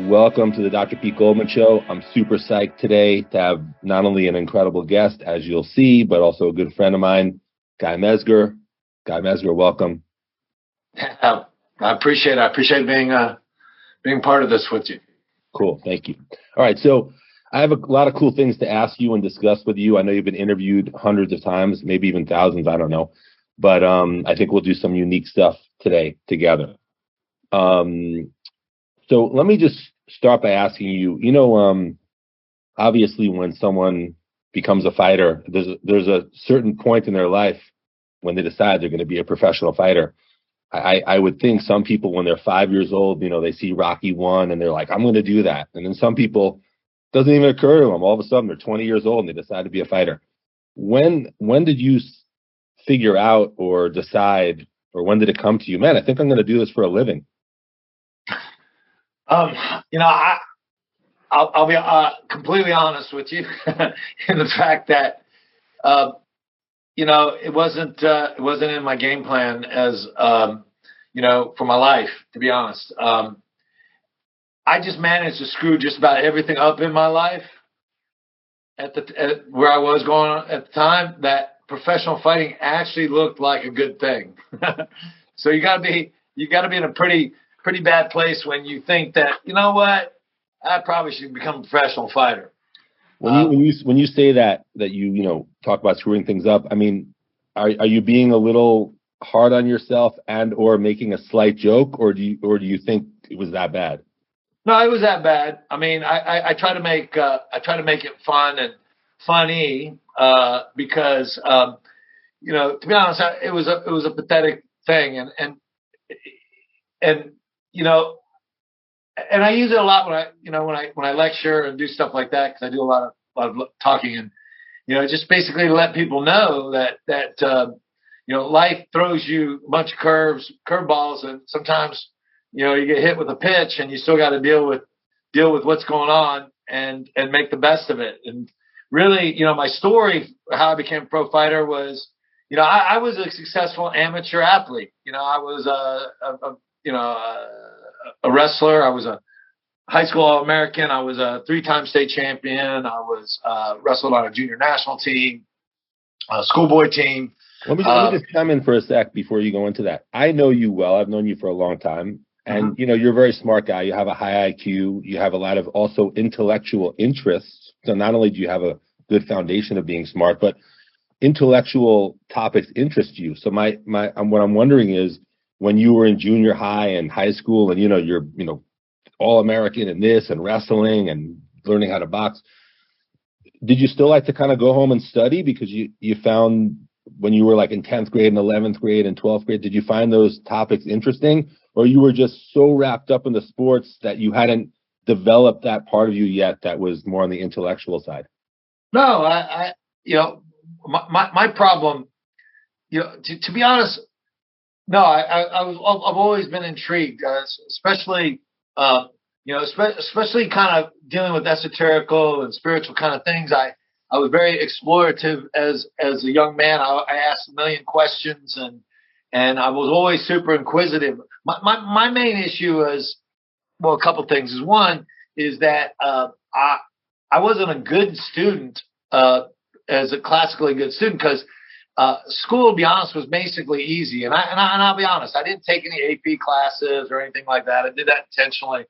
Welcome to the Dr. Pete Goldman Show. I'm super psyched today to have not only an incredible guest, as you'll see, but also a good friend of mine, Guy Mezger. Guy Mezger, welcome. I appreciate it. I appreciate being part of this with you. Cool. Thank you. All right. So I have a lot of cool things to ask you and discuss with you. I know you've been interviewed hundreds of times, maybe even thousands. I don't know. But I think we'll do some unique stuff today together. So let me just start by asking you, obviously when someone becomes a fighter, there's a certain point in their life when they decide they're going to be a professional fighter. I would think some people, when they're 5 years old, they see Rocky 1 and they're like, I'm going to do that. And then some people, it doesn't even occur to them. All of a sudden, they're 20 years old and they decide to be a fighter. When did you figure out or decide, or when did it come to you, man, I think I'm going to do this for a living? I'll be completely honest with you in the fact that, it wasn't in my game plan as, for my life, to be honest. I just managed to screw just about everything up in my life at where I was going at the time, that professional fighting actually looked like a good thing. So you gotta be in a pretty bad place when you think that, you know what, I probably should become a professional fighter. When you say that you talk about screwing things up, I mean, are you being a little hard on yourself and or making a slight joke, or do you think it was that bad? No, it was that bad. I mean, I try to make it fun and funny because to be honest, it was a pathetic thing, and I use it a lot when I lecture and do stuff like that, because I do a lot of talking, and just basically to let people know that life throws you a bunch of curveballs, and sometimes you get hit with a pitch, and you still got to deal with what's going on and make the best of it. And really, my story, how I became a pro fighter was, I was a successful amateur athlete. I was a wrestler. I was a high school All-American. I was a 3-time state champion. I was wrestled on a junior national team, a schoolboy team. Let me just come in for a sec before you go into that. I know you well. I've known you for a long time. And, you're a very smart guy. You have a high IQ. You have a lot of also intellectual interests. So not only do you have a good foundation of being smart, but intellectual topics interest you. So what I'm wondering is, when you were in junior high and high school and, you're, All-American in this and wrestling and learning how to box, did you still like to kind of go home and study? Because you found when you were like in 10th grade and 11th grade and 12th grade, did you find those topics interesting? Or you were just so wrapped up in the sports that you hadn't developed that part of you yet that was more on the intellectual side? No, my problem, to be honest, no, I've always been intrigued, especially kind of dealing with esoterical and spiritual kind of things. I was very explorative as a young man. I asked a million questions, and I was always super inquisitive. My main issue is, well, a couple things. One is that I wasn't a good student as a classically good student, because school, to be honest, was basically easy. And I'll be honest, I didn't take any AP classes or anything like that. I did that intentionally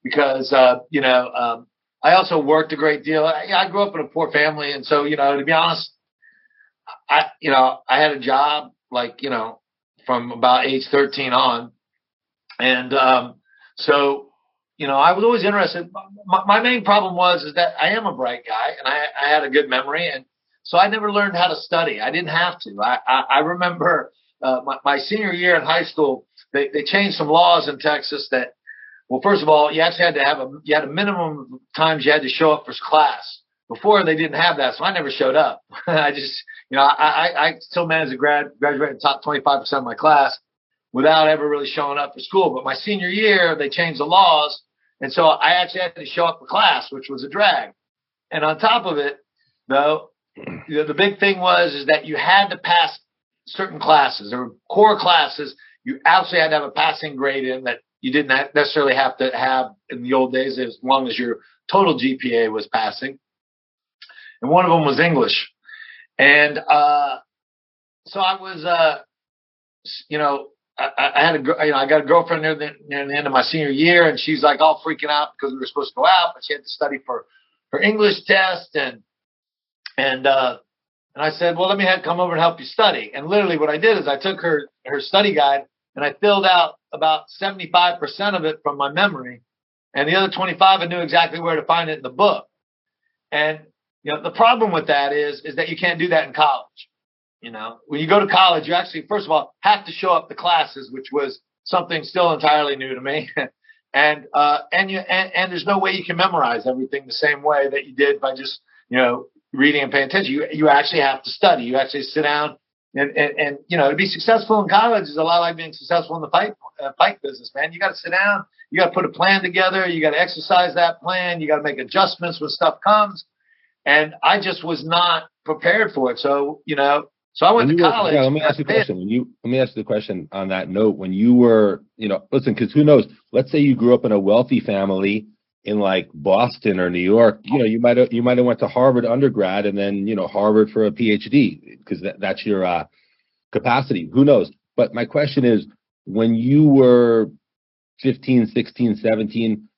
because, I also worked a great deal. I grew up in a poor family. And so, to be honest, I had a job from about age 13 on. And so, I was always interested. My main problem is that I am a bright guy, and I had a good memory. And so I never learned how to study. I didn't have to. I remember my senior year in high school, they changed some laws in Texas that, well, first of all, you actually had to you had a minimum of times you had to show up for class. Before, they didn't have that, so I never showed up. I just, I still managed to graduate in the top 25% of my class without ever really showing up for school. But my senior year, they changed the laws, and so I actually had to show up for class, which was a drag. And on top of it, though, the big thing is that you had to pass certain classes. There were core classes you absolutely had to have a passing grade in that you didn't necessarily have to have in the old days as long as your total GPA was passing. And one of them was English. And so I was, I got a girlfriend near the end of my senior year, and she's like all freaking out because we were supposed to go out, but she had to study for her English test. And I said, well, let me come over and help you study. And literally what I did is I took her study guide and I filled out about 75% of it from my memory. And the other 25, I knew exactly where to find it in the book. And, the problem with that is that you can't do that in college. When you go to college, you actually, first of all, have to show up to classes, which was something still entirely new to me. And there's no way you can memorize everything the same way that you did by just, reading and paying attention. You actually have to study. You actually sit down and to be successful in college is a lot like being successful in the fight business, man. You got to sit down. You got to put a plan together. You got to exercise that plan. You got to make adjustments when stuff comes. And I just was not prepared for it. So, so I went to college. Let me ask you a question. Let me ask you the question on that note. When you were, listen, because who knows? Let's say you grew up in a wealthy family in like Boston or New York. You might have went to Harvard undergrad and then Harvard for a PhD because that's your capacity. Who knows? But my question is, when you were 15, 16, 17,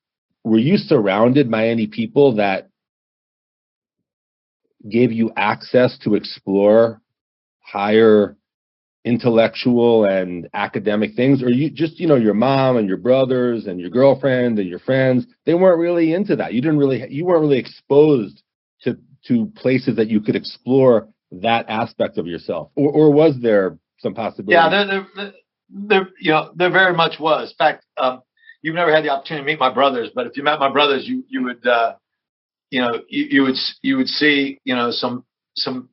were you surrounded by any people that gave you access to explore higher intellectual and academic things, or you just, your mom and your brothers and your girlfriend and your friends, they weren't really into that? You weren't really exposed to places that you could explore that aspect of yourself, or was there some possibility? Yeah, there very much was. In fact, you've never had the opportunity to meet my brothers, but if you met my brothers, you would you would see, some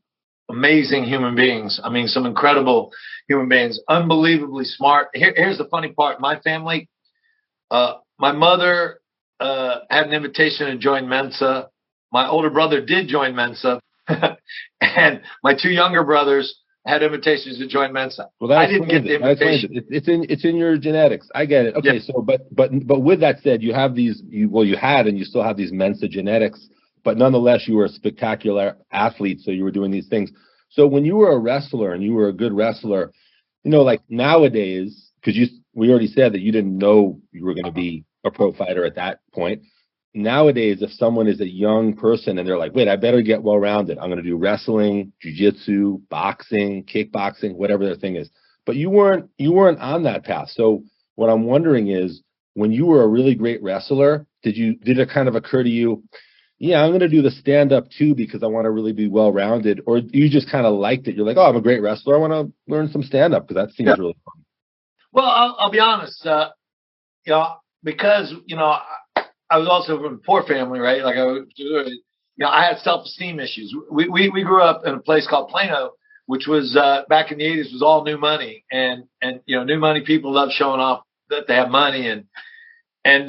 amazing human beings. I mean, some incredible human beings, unbelievably smart. Here's the funny part. My family, my mother had an invitation to join Mensa. My older brother did join Mensa. And my two younger brothers had invitations to join Mensa. Well, I didn't get the invitation. It's in your genetics. I get it. Okay, yeah. So but with that said, you have you had and you still have these Mensa genetics, but nonetheless you were a spectacular athlete, so you were doing these things. So when you were a wrestler and you were a good wrestler, like nowadays, because we already said that you didn't know you were going to be a pro fighter at that point. Nowadays, if someone is a young person and they're like, wait, I better get well-rounded. I'm going to do wrestling, jiu-jitsu, boxing, kickboxing, whatever their thing is. But you weren't on that path. So what I'm wondering is, when you were a really great wrestler, did it kind of occur to you, yeah, I'm going to do the stand-up too because I want to really be well-rounded? Or you just kind of liked it? You're like, oh, I'm a great wrestler. I want to learn some stand-up because that seems really fun. Well, I'll be honest, because, I was also from a poor family, right? Like I had self-esteem issues. We grew up in a place called Plano, which was back in the 80s was all new money, and new money people love showing off that they have money, and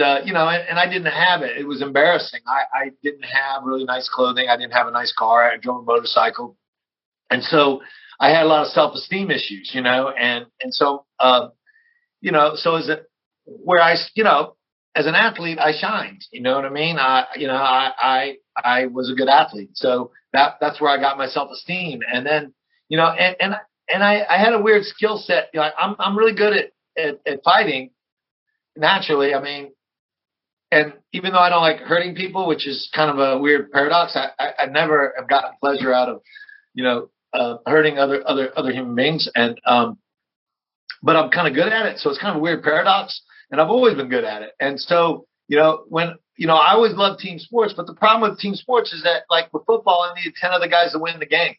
I didn't have it. It was embarrassing. I didn't have really nice clothing. I didn't have a nice car. I drove a motorcycle, and so I had a lot of self-esteem issues, and so so as as an athlete, I shined. You know what I mean? I was a good athlete, so that's where I got my self-esteem. And then, I had a weird skill set. I'm really good at fighting naturally. I mean, and even though I don't like hurting people, which is kind of a weird paradox, I never have gotten pleasure out of hurting other human beings. And but I'm kind of good at it, so it's kind of a weird paradox. And I've always been good at it. And so, when, I always loved team sports, but the problem with team sports is that, like with football, I needed 10 other guys to win the game.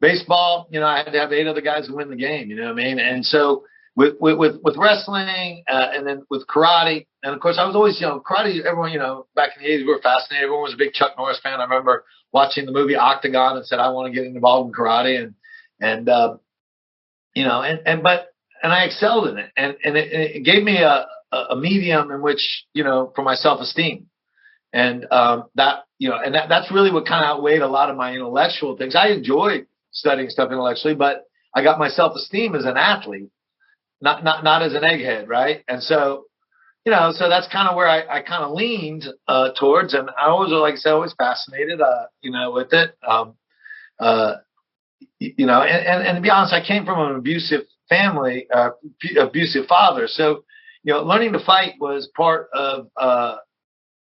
Baseball, I had to have 8 other guys to win the game, you know what I mean? And so with wrestling, and then with karate, and of course I was always, karate, everyone, back in the 80s, we were fascinated. Everyone was a big Chuck Norris fan. I remember watching the movie Octagon and said, I want to get involved in karate. And I excelled in it, and it gave me a medium in which, for my self-esteem, and that's really what kind of outweighed a lot of my intellectual things. I enjoyed studying stuff intellectually, but I got my self-esteem as an athlete, not as an egghead, right? And so, so that's kind of where I kind of leaned towards, and I always, like I said, always fascinated, with it. And to be honest, I came from an abusive family, abusive father. So, learning to fight was part of,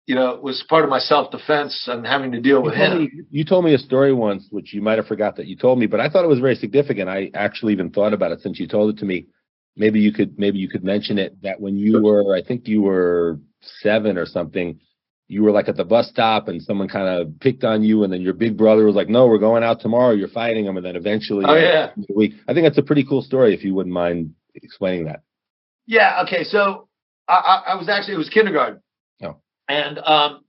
was part of my self-defense and having to deal with him. You told me a story once, which you might have forgot that you told me, but I thought it was very significant. I actually even thought about it since you told it to me. Maybe you could mention it, that when you were, I think you were 7 or something, you were like at the bus stop and someone kind of picked on you, and then your big brother was like, no, we're going out tomorrow, you're fighting them. And then eventually, I think that's a pretty cool story, if you wouldn't mind explaining that. Yeah. Okay. So I was actually, it was kindergarten. Oh. And I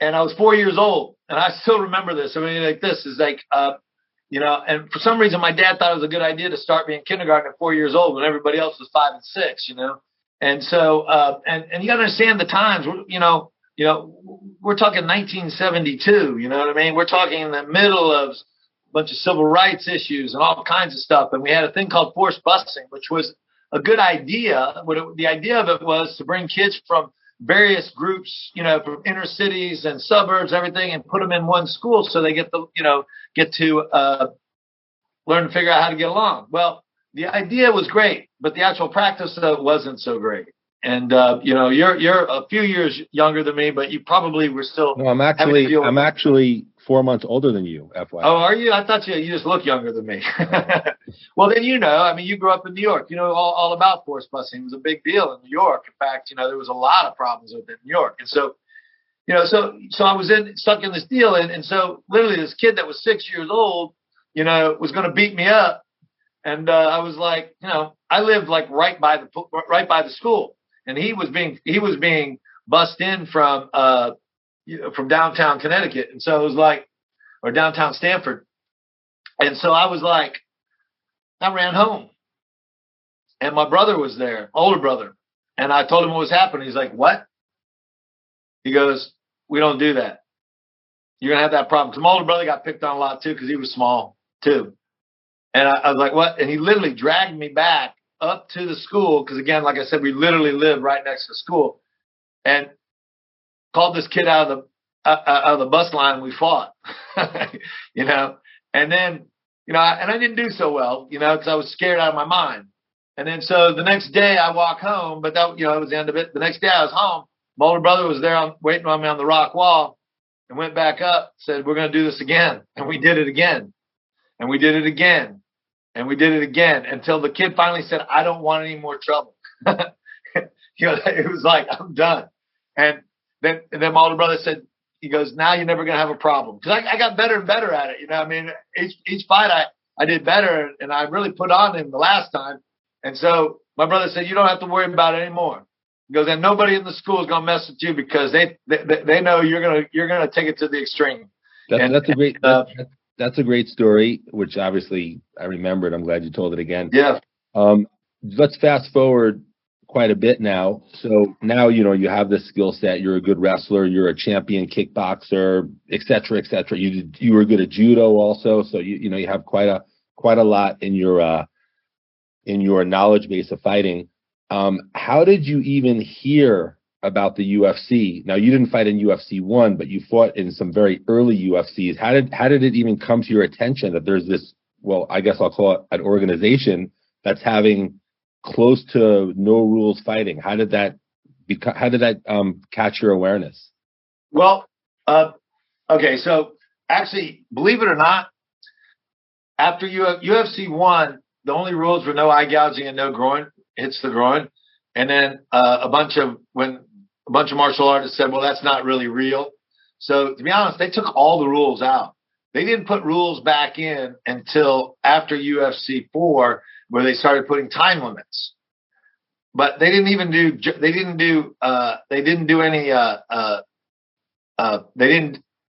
was 4 years old, and I still remember this. I mean, like, this is like, and for some reason my dad thought it was a good idea to start me in kindergarten at 4 years old when everybody else was 5 and 6, And so, and you gotta understand the times, we're talking 1972, you know what I mean? We're talking in the middle of a bunch of civil rights issues and all kinds of stuff. And we had a thing called forced busing, which was a good idea. The idea of it was to bring kids from various groups, from inner cities and suburbs, everything, and put them in one school so they get to learn to figure out how to get along. Well, the idea was great, but the actual practice of it wasn't so great. And you're a few years younger than me, but you probably were still. No, I'm actually 4 months older than you, FYI. Oh, are you? I thought you just look younger than me. Well, then you grew up in New York. You know all about forced busing. It was a big deal in New York. In fact, there was a lot of problems with it in New York. And so, so I was stuck in this deal, and so literally this kid that was 6 years old, was going to beat me up, and I was like, I lived like right by the school, and he was being bussed in from downtown Connecticut, and so it was like, or downtown Stamford, and so I was like, I ran home, and my brother was there, older brother, and I told him what was happening. He's like, what? He goes, we don't do that. You're gonna have that problem, because my older brother got picked on a lot too, because he was small too. And I was like, what? And he literally dragged me back up to the school, because again, like I said, we literally lived right next to the school, and called this kid out of the bus line. And we fought, and then, and I didn't do so well, because I was scared out of my mind. And then, so the next day I walk home, but that, it was the end of it. The next day I was home. My older brother was there waiting on me on the rock wall, and went back up, said, we're going to do this again. And we did it again. And we did it again. And we did it again, until the kid finally said, I don't want any more trouble. It was like, I'm done. And then my older brother said, he goes, now you're never going to have a problem. Because I got better and better at it. I mean, each fight I did better, and I really put on him the last time. And so my brother said, you don't have to worry about it anymore. He goes, and nobody in the school is going to mess with you, because they know you're going to take it to the extreme. That's a great story, which obviously I remembered. I'm glad you told it again. Yeah. Let's fast forward quite a bit now. So now, you have this skill set. You're a good wrestler. You're a champion kickboxer, et cetera, et cetera. You were good at judo also. So, you have quite a lot in your knowledge base of fighting. How did you even hear about the UFC? Now, you didn't fight in UFC 1, but you fought in some very early UFCs. How did it even come to your attention that there's this, well, I guess I'll call it an organization that's having close to no rules fighting? How did that catch your awareness? Well, okay, so actually, believe it or not, after UFC 1, the only rules were no eye gouging and no groin hits the groin. And then a bunch of martial artists said, well, that's not really real. So to be honest, they took all the rules out. They didn't put rules back in until after UFC 4, where they started putting time limits. But they didn't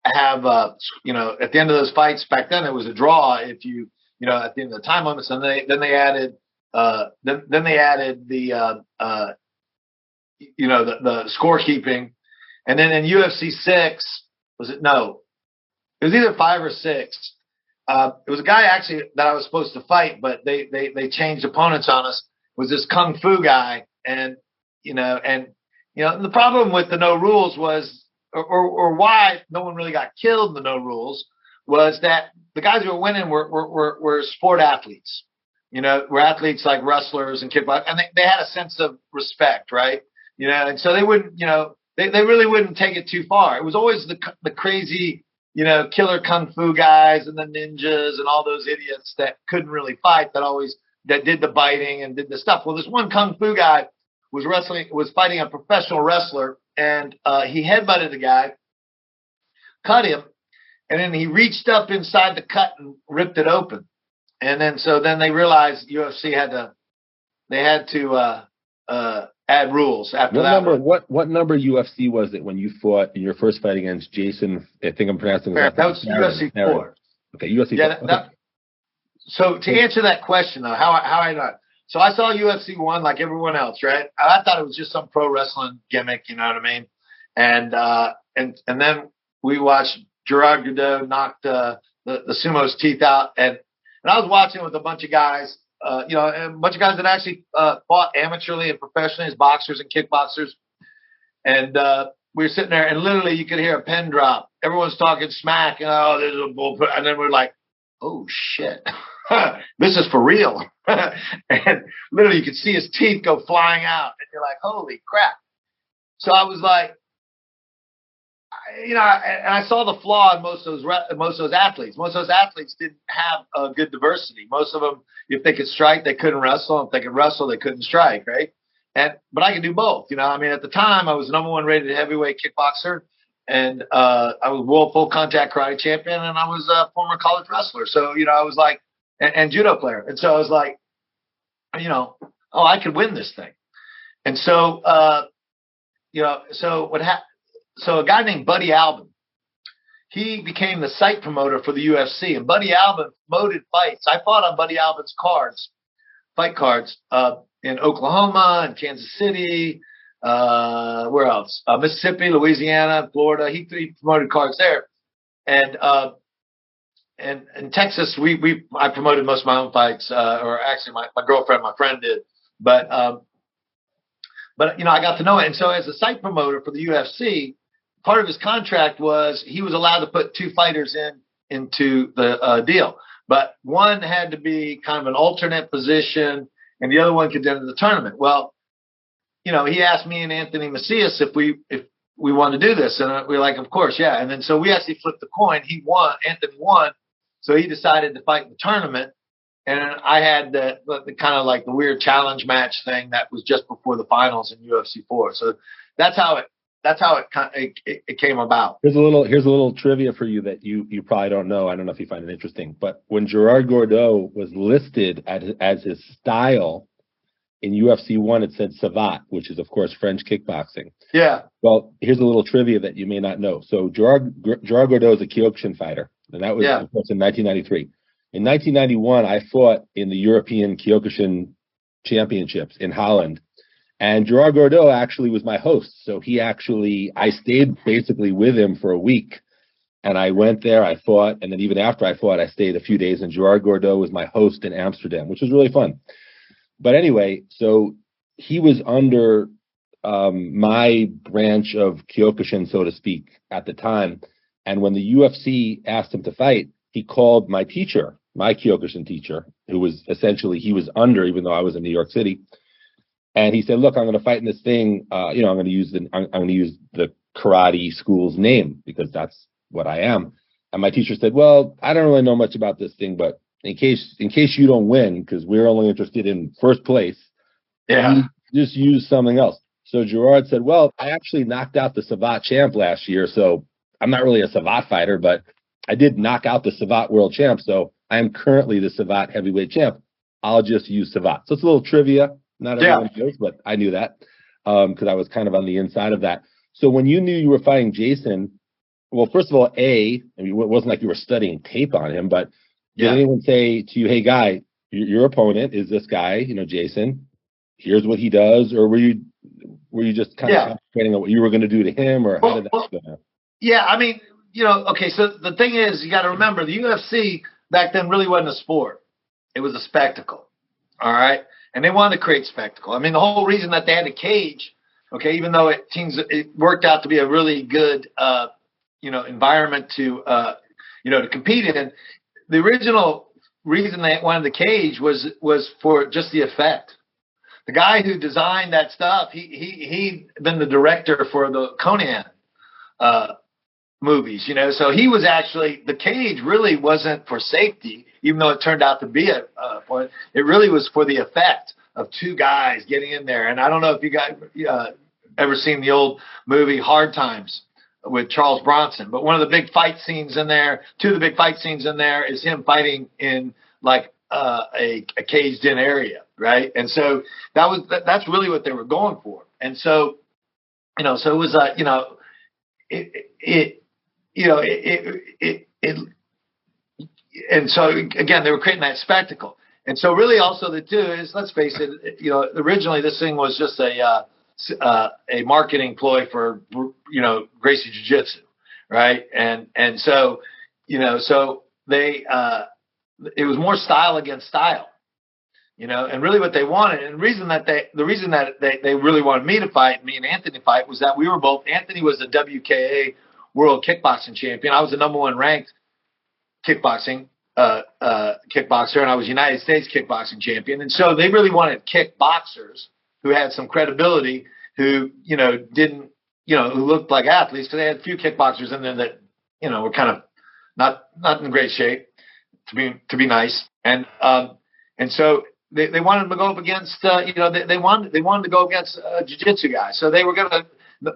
have, at the end of those fights back then, it was a draw if you, at the end of the time limits. And then they added the scorekeeping. And then in UFC 6, it was either 5 or 6. It was a guy actually that I was supposed to fight, but they changed opponents on us. was this kung fu guy, and the problem with the no rules was, or why no one really got killed in the no rules, was that the guys who were winning were sport athletes. Were athletes like wrestlers and kickboxers, and they had a sense of respect, right? And so they wouldn't, they really wouldn't take it too far. It was always the crazy, killer kung fu guys and the ninjas and all those idiots that couldn't really fight, that did the biting and did the stuff. Well, this one kung fu guy was fighting a professional wrestler, and he headbutted the guy, cut him, and then he reached up inside the cut and ripped it open. And then they realized UFC had to add rules after that. What number UFC was it when you fought in your first fight against Jason? I think I'm pronouncing it. That was UFC 4. Okay, UFC 4. Okay. So to answer that question, though, how I know. So I saw UFC 1 like everyone else, right? I thought it was just some pro wrestling gimmick, you know what I mean? And then we watched Gerard Godot knock the sumo's teeth out, and I was watching with a bunch of guys, and a bunch of guys that actually fought amateurly and professionally as boxers and kickboxers. And we were sitting there, and literally you could hear a pen drop. Everyone's talking smack, there's a bull. And then we're like, oh, shit. This is for real. And literally you could see his teeth go flying out. And you're like, holy crap. So I was like, and I saw the flaw in most of those athletes. Most of those athletes didn't have a good diversity. Most of them, if they could strike, they couldn't wrestle. If they could wrestle, they couldn't strike, right? But I could do both. At the time, I was number 1 rated heavyweight kickboxer, and I was world full contact karate champion, and I was a former college wrestler. So, I was like, and judo player. And so I was like, I could win this thing. And so, So a guy named Buddy Albin, he became the site promoter for the UFC, and Buddy Albin promoted fights. I fought on Buddy Albin's fight cards, in Oklahoma and Kansas City, where else? Mississippi, Louisiana, Florida. He promoted cards there, and in Texas, I promoted most of my own fights, or actually my girlfriend, my friend did, but I got to know it, and so as a site promoter for the UFC. Part of his contract was he was allowed to put 2 fighters into the deal, but one had to be kind of an alternate position, and the other one could enter the tournament. Well, he asked me and Anthony Macias if we wanted to do this, and we were like, of course, yeah. And then so we actually flipped the coin. He won. Anthony won, so he decided to fight in the tournament, and I had the kind of like the weird challenge match thing that was just before the finals in UFC 4. So that's how it came about. Here's a little trivia for you that you probably don't know. I don't know if you find it interesting, but when Gerard Gordeau was listed as his style in UFC 1, it said Savat, which is of course French kickboxing. Yeah. Well, here's a little trivia that you may not know. So Gerard Gordeau is a Kyokushin fighter, and that was of course in 1993. In 1991, I fought in the European Kyokushin Championships in Holland. And Gerard Gordeau actually was my host. So I stayed basically with him for a week. And I went there, I fought. And then even after I fought, I stayed a few days. And Gerard Gordeau was my host in Amsterdam, which was really fun. But anyway, so he was under my branch of Kyokushin, so to speak, at the time. And when the UFC asked him to fight, he called my teacher, my Kyokushin teacher, who was essentially, he was under, even though I was in New York City. And he said, look, I'm going to fight in this thing. I'm going to use the karate school's name because that's what I am. And my teacher said, well, I don't really know much about this thing, but in case you don't win, because we're only interested in first place, just use something else. So Gerard said, well, I actually knocked out the Savat champ last year. So I'm not really a Savat fighter, but I did knock out the Savat world champ. So I am currently the Savat heavyweight champ. I'll just use Savat. So it's a little trivia. Not everyone knows, but I knew that because I was kind of on the inside of that. So when you knew you were fighting Jason, well, first of all, it wasn't like you were studying tape on him, but did anyone say to you, hey, Guy, your opponent is this guy, Jason, here's what he does? Or were you just kind of concentrating on what you were going to do to him, or how did that go? Yeah, I mean, okay, so the thing is, you got to remember, the UFC back then really wasn't a sport. It was a spectacle, all right? and they wanted to create spectacle. I mean, the whole reason that they had a cage, okay, even though it worked out to be a really good, environment to, to compete in. The original reason they wanted the cage was for just the effect. The guy who designed that stuff, he'd been the director for the Conan movies, so he was actually, the cage really wasn't for safety, even though it turned out to be for it. It really was for the effect of two guys getting in there. And I don't know if you guys ever seen the old movie Hard Times with Charles Bronson, but one of the big fight scenes in there, two of the big fight scenes in there is him fighting in like a caged in area, right? And so that's really what they were going for. And so, so it was and so again, they were creating that spectacle. And so really also the two is, let's face it, originally this thing was just a marketing ploy for, Gracie Jiu-Jitsu, right? And so, so they, it was more style against style, and really what they wanted, and the reason that they really wanted me to fight, me and Anthony fight, was that we were both, Anthony was the WKA world kickboxing champion. I was the number one ranked kickboxer, and I was United States kickboxing champion. And so they really wanted kickboxers who had some credibility, who, didn't, who looked like athletes. So they had a few kickboxers in there that, were kind of not in great shape, to be nice. And so they wanted to go up against, they wanted to go against a jiu-jitsu guy. So they were going to,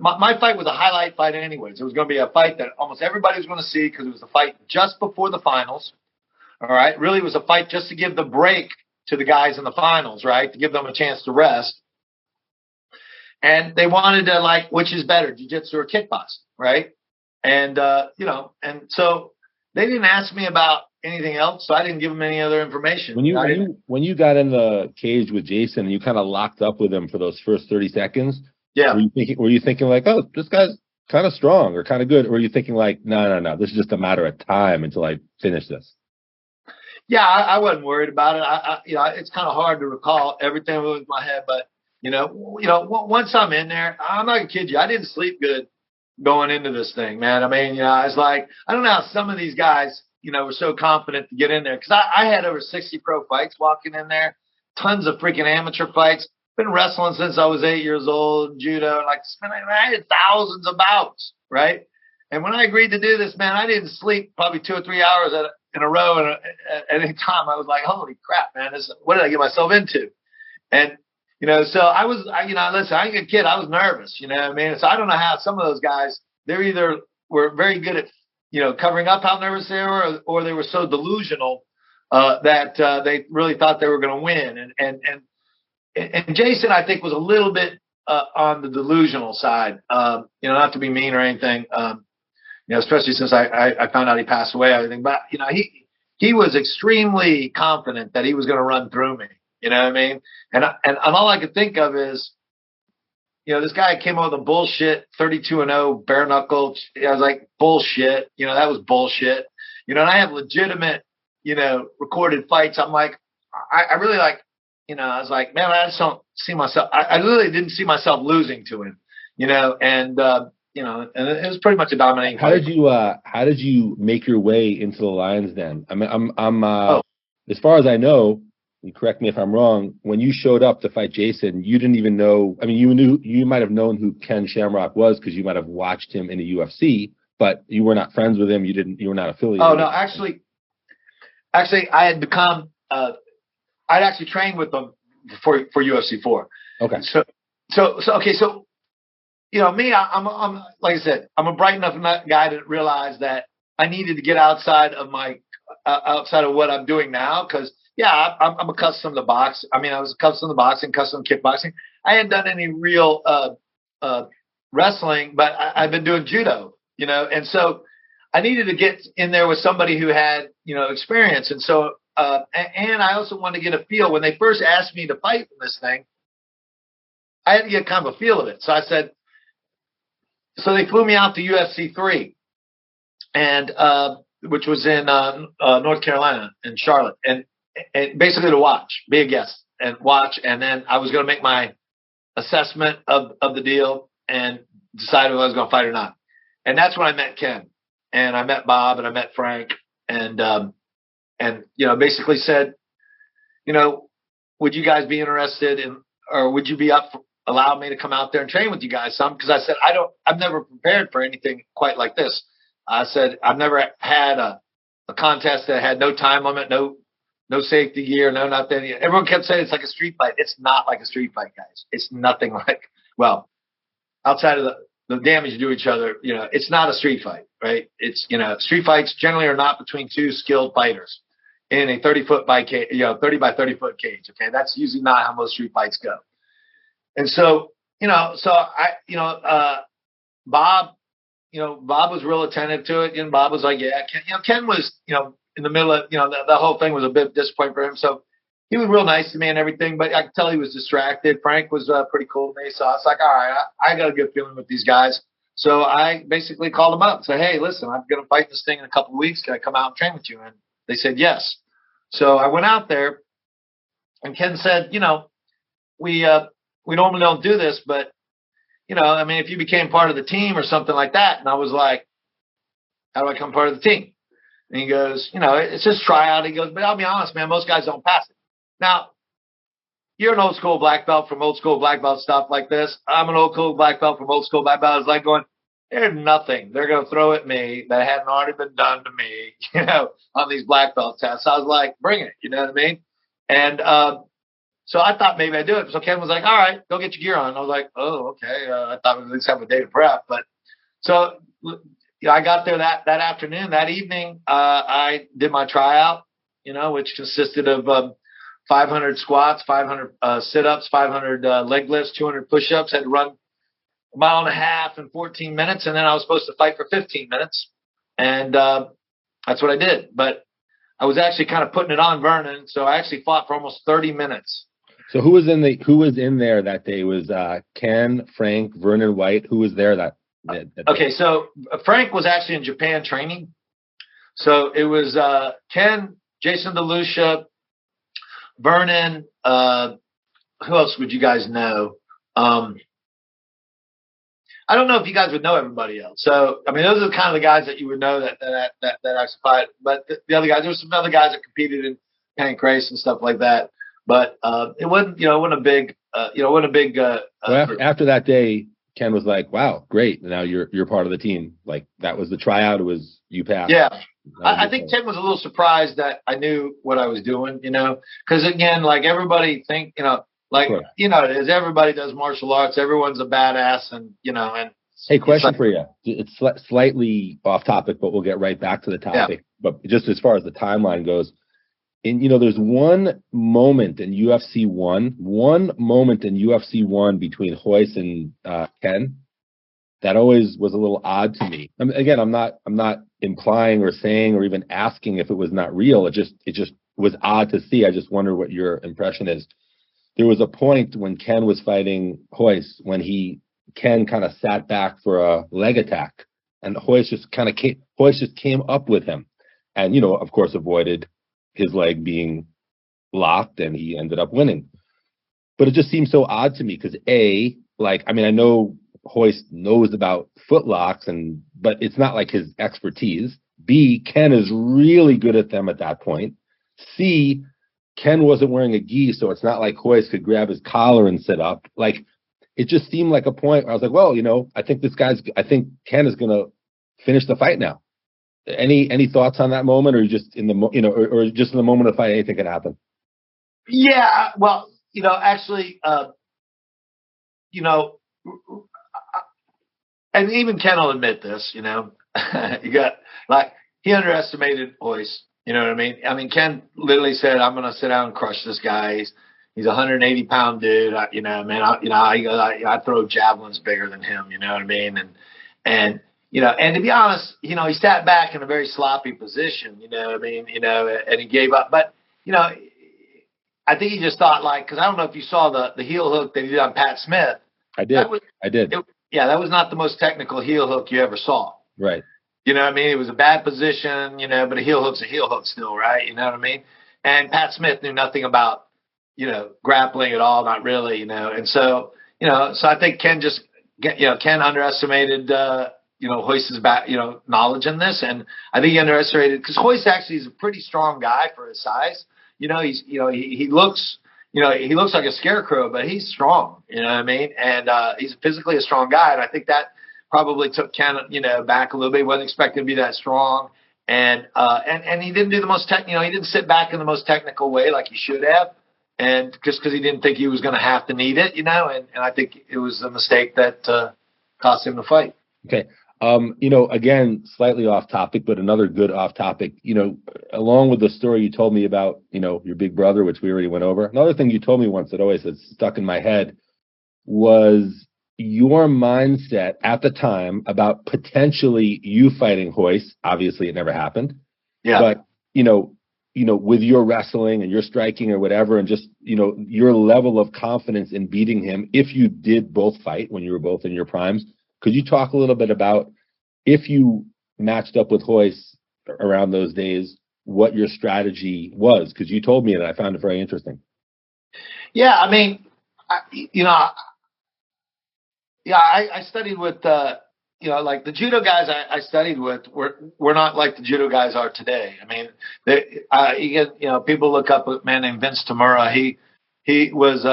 my fight was a highlight fight anyways. It was going to be a fight that almost everybody was going to see, because it was the fight just before the finals. All right. Really, it was a fight just to give the break to the guys in the finals, right? To give them a chance to rest. And they wanted to, which is better, jiu-jitsu or kickboxing, right? And, and so they didn't ask me about anything else, so I didn't give them any other information. When you got in the cage with Jason and you kind of locked up with him for those first 30 seconds, yeah, were you thinking like, oh, this guy's kind of strong or kind of good? Or were you thinking like, no, this is just a matter of time until I finish this? Yeah, I wasn't worried about it. It's kind of hard to recall everything that was in my head, but once I'm in there, I'm not gonna kid you, I didn't sleep good going into this thing, man. I mean, I was like, I don't know how some of these guys, were so confident to get in there, because I had over 60 pro fights walking in there, tons of freaking amateur fights. Been wrestling since I was 8 years old, judo, I had thousands of bouts, right? And when I agreed to do this, man, I didn't sleep probably 2 or 3 hours in a row, and at any time I was like, holy crap, man, what did I get myself into? And so I was, listen, I ain't a kid. I was nervous, you know what I mean? So I don't know how some of those guys, they're either were very good at, covering up how nervous they were, or they were so delusional that they really thought they were going to win. And Jason, I think, was a little bit on the delusional side, not to be mean or anything, especially since I found out he passed away, everything. But, he was extremely confident that he was going to run through me. You know what I mean? And all I could think of is, this guy came out with a bullshit 32-0 bare knuckle. I was like, bullshit. That was bullshit. And I have legitimate, recorded fights. I'm like, I really like, I was like, man, I just don't see myself. I really didn't see myself losing to him, and it was pretty much a dominating fight. How did you make your way into the Lions then? I mean, as far as I know, you correct me if I'm wrong, when you showed up to fight Jason, you didn't even know, I mean, you might have known who Ken Shamrock was because you might have watched him in the UFC, but you were not friends with him. You were not affiliated. Oh, no, actually, I had become, I'd actually trained with them for UFC 4. Okay. So, me, I'm like I said, I'm a bright enough guy to realize that I needed to get outside of what I'm doing now, because yeah, I'm accustomed to box. I mean, I was accustomed to boxing, accustomed to kickboxing. I hadn't done any real wrestling, but I've been doing judo, and so I needed to get in there with somebody who had, experience. And so, and I also wanted to get a feel. When they first asked me to fight in this thing, I had to get kind of a feel of it. So I said, so they flew me out to UFC 3, and which was in North Carolina, in Charlotte, and basically to watch, be a guest. and watch. And then I was going to make my assessment of the deal and decide if I was going to fight or not. And that's when I met Ken, and I met Bob, and I met Frank, and basically said, would you guys be interested in, or would you be up for, allow me to come out there and train with you guys some? Because I said, I've never prepared for anything quite like this. I said, I've never had a contest that had no time limit, no safety gear, no nothing. Everyone kept saying it's like a street fight. It's not like a street fight, guys. It's nothing like, well, outside of the damage you do each other, it's not a street fight, right? It's, street fights generally are not between two skilled fighters in a 30 by 30 foot cage. Okay. That's usually not how most street fights go. And so, Bob was real attentive to it. And Bob was like, yeah, Ken was, in the middle of, the whole thing was a bit disappointing for him. So he was real nice to me and everything, but I could tell he was distracted. Frank was pretty cool to me. So I was like, all right, I got a good feeling with these guys. So I basically called them up and said, hey, listen, I'm going to fight this thing in a couple of weeks. Can I come out and train with you? And they said, yes. So I went out there, and Ken said, we normally don't do this, but, if you became part of the team or something like that. And I was like, how do I become part of the team? And he goes, it's just tryout. He goes, but I'll be honest, man, most guys don't pass it. Now, you're an old school black belt from old school black belt stuff like this. I'm an old school black belt from old school black belt. It's like going, there's nothing they're going to throw at me that hadn't already been done to me, on these black belt tests. So I was like, bring it. You know what I mean? And, so I thought maybe I'd do it. So Ken was like, all right, go get your gear on. I was like, oh, okay. I thought we would at least have a day to prep. But so I got there that afternoon. That evening, I did my tryout, which consisted of 500 squats, 500 sit-ups, 500 leg lifts, 200 push-ups. Had to run a mile and a half in 14 minutes. And then I was supposed to fight for 15 minutes. And that's what I did. But I was actually kind of putting it on Vernon. So I actually fought for almost 30 minutes. So who was in there that day? Was Ken, Frank, Vernon White? Who was there that okay, day? So Frank was actually in Japan training. So it was Ken, Jason DeLucia, Vernon. Who else would you guys know? I don't know if you guys would know everybody else. So those are the kind of the guys that you would know that I fought. But the other guys, there were some other guys that competed in Pancreas and stuff like that. But it wasn't a big. After that day, Ken was like, "Wow, great! Now you're part of the team." Like that was the tryout. It was you passed. Yeah, I think Ken was a little surprised that I knew what I was doing. Because again, like everybody think, it is. Everybody does martial arts. Everyone's a badass, and and. Hey, question for you. It's slightly off topic, but we'll get right back to the topic. Yeah. But just as far as the timeline goes. And, there's one moment in UFC 1 between Royce and Ken that always was a little odd to me. Again, I'm not implying or saying or even asking if it was not real. It just was odd to see. I just wonder what your impression is. There was a point when Ken was fighting Royce when Ken kind of sat back for a leg attack, and Royce just came up with him, and of course avoided his leg being locked, and he ended up winning. But it just seems so odd to me because I know Royce knows about foot locks, but it's not like his expertise. B, Ken is really good at them at that point. C, Ken wasn't wearing a gi, so it's not like Royce could grab his collar and sit up. Like, it just seemed like a point where I was like, well, I think Ken is going to finish the fight now. Any thoughts on that moment, or just in the or just in the moment of the fight, anything can happen? Yeah, well, actually, and even Ken will admit this. You got he underestimated Royce. You know what I mean? Ken literally said, "I'm going to sit down and crush this guy. He's a 180-pound dude. I throw javelins bigger than him. You know what I mean? And to be honest, he sat back in a very sloppy position, and he gave up. But, I think he just thought because I don't know if you saw the heel hook that he did on Pat Smith. I did. I did. That was not the most technical heel hook you ever saw. Right. You know what I mean? It was a bad position, but a heel hook's a heel hook still, right? You know what I mean? And Pat Smith knew nothing about, grappling at all, not really, and so, so I think Ken Ken underestimated, Royce's knowledge in this. And I think he underestimated, because Royce actually is a pretty strong guy for his size. He looks like a scarecrow, but he's strong, you know what I mean? And, he's physically a strong guy. And I think that probably took Ken, back a little bit. He wasn't expected to be that strong. And he didn't do the most he didn't sit back in the most technical way like he should have. And just because he didn't think he was going to have to need it, and I think it was a mistake that cost him the fight. Okay. Again, slightly off topic, but another good off topic, along with the story you told me about, your big brother, which we already went over. Another thing you told me once that always has stuck in my head was your mindset at the time about potentially you fighting Royce. Obviously it never happened. Yeah. But, with your wrestling and your striking or whatever, and just, your level of confidence in beating him, if you did both fight when you were both in your primes, could you talk a little bit about, if you matched up with Royce around those days, what your strategy was? Because you told me that. I found it very interesting. Yeah, I mean, I studied with, like the judo guys I studied with were not like the judo guys are today. I mean, people look up a man named Vince Tamura. He was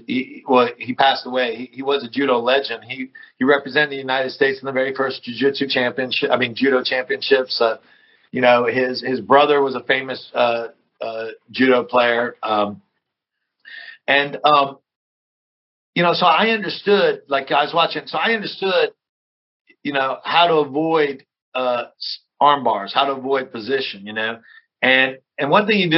he passed away. He was a judo legend. He represented the United States in the very first judo championships. His brother was a famous judo player. So I understood, like I was watching, so I understood, how to avoid arm bars, how to avoid position, and one thing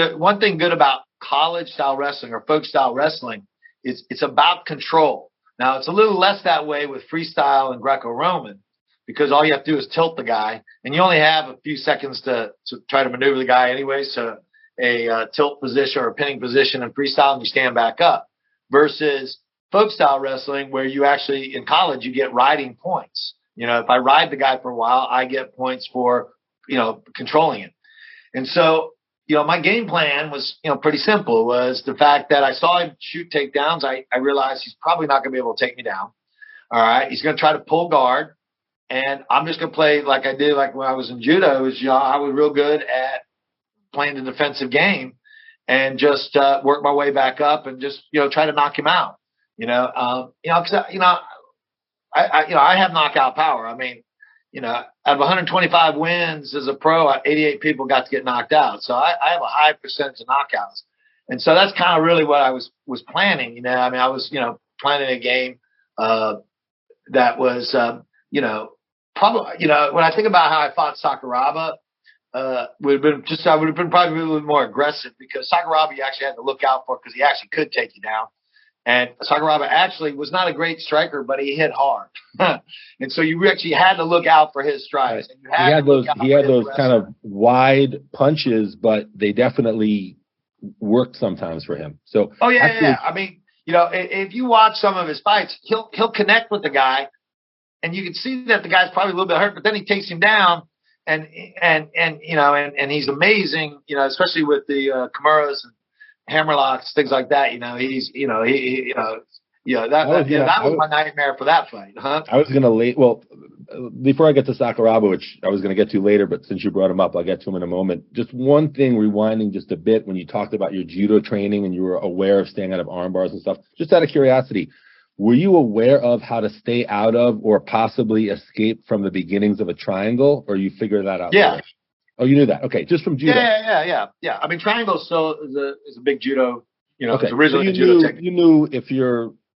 good about college style wrestling or folk style wrestling is it's about control. Now it's a little less that way with freestyle and Greco-Roman, because all you have to do is tilt the guy, and you only have a few seconds to try to maneuver the guy anyway. So a tilt position or a pinning position in freestyle, and you stand back up, versus folk style wrestling where you actually, in college, you get riding points. If I ride the guy for a while, I get points for, controlling it. And so, my game plan was, pretty simple. It was the fact that I saw him shoot takedowns. I realized he's probably not going to be able to take me down. All right. He's going to try to pull guard, and I'm just going to play like I did, like when I was in judo. I was real good at playing the defensive game and just work my way back up and just, try to knock him out. I have knockout power. I mean, out of 125 wins as a pro, 88 people got to get knocked out. So I have a high percentage of knockouts. And so that's kind of really what I was planning. I was, planning a game that was, probably, when I think about how I fought Sakuraba, I would have been probably a little bit more aggressive, because Sakuraba you actually had to look out for, because he actually could take you down. And Sakuraba actually was not a great striker, but he hit hard. And so you actually had to look out for his strikes. And he had those kind of wide punches, but they definitely worked sometimes for him. So yeah. I mean, if you watch some of his fights, he'll connect with the guy, and you can see that the guy's probably a little bit hurt, but then he takes him down, and he's amazing, especially with the Kimuras and hammerlocks, things like that. That was my nightmare for that fight. Huh? I was before I get to Sakuraba, which I was going to get to later, but since you brought him up, I'll get to him in a moment. Just one thing, rewinding just a bit, when you talked about your judo training and you were aware of staying out of arm bars and stuff, just out of curiosity, were you aware of how to stay out of or possibly escape from the beginnings of a triangle, or you figured that out later? Oh, you knew that. Okay, just from judo. Yeah. I mean, triangle still is a big judo. Okay. It's originally so a judo technique. You knew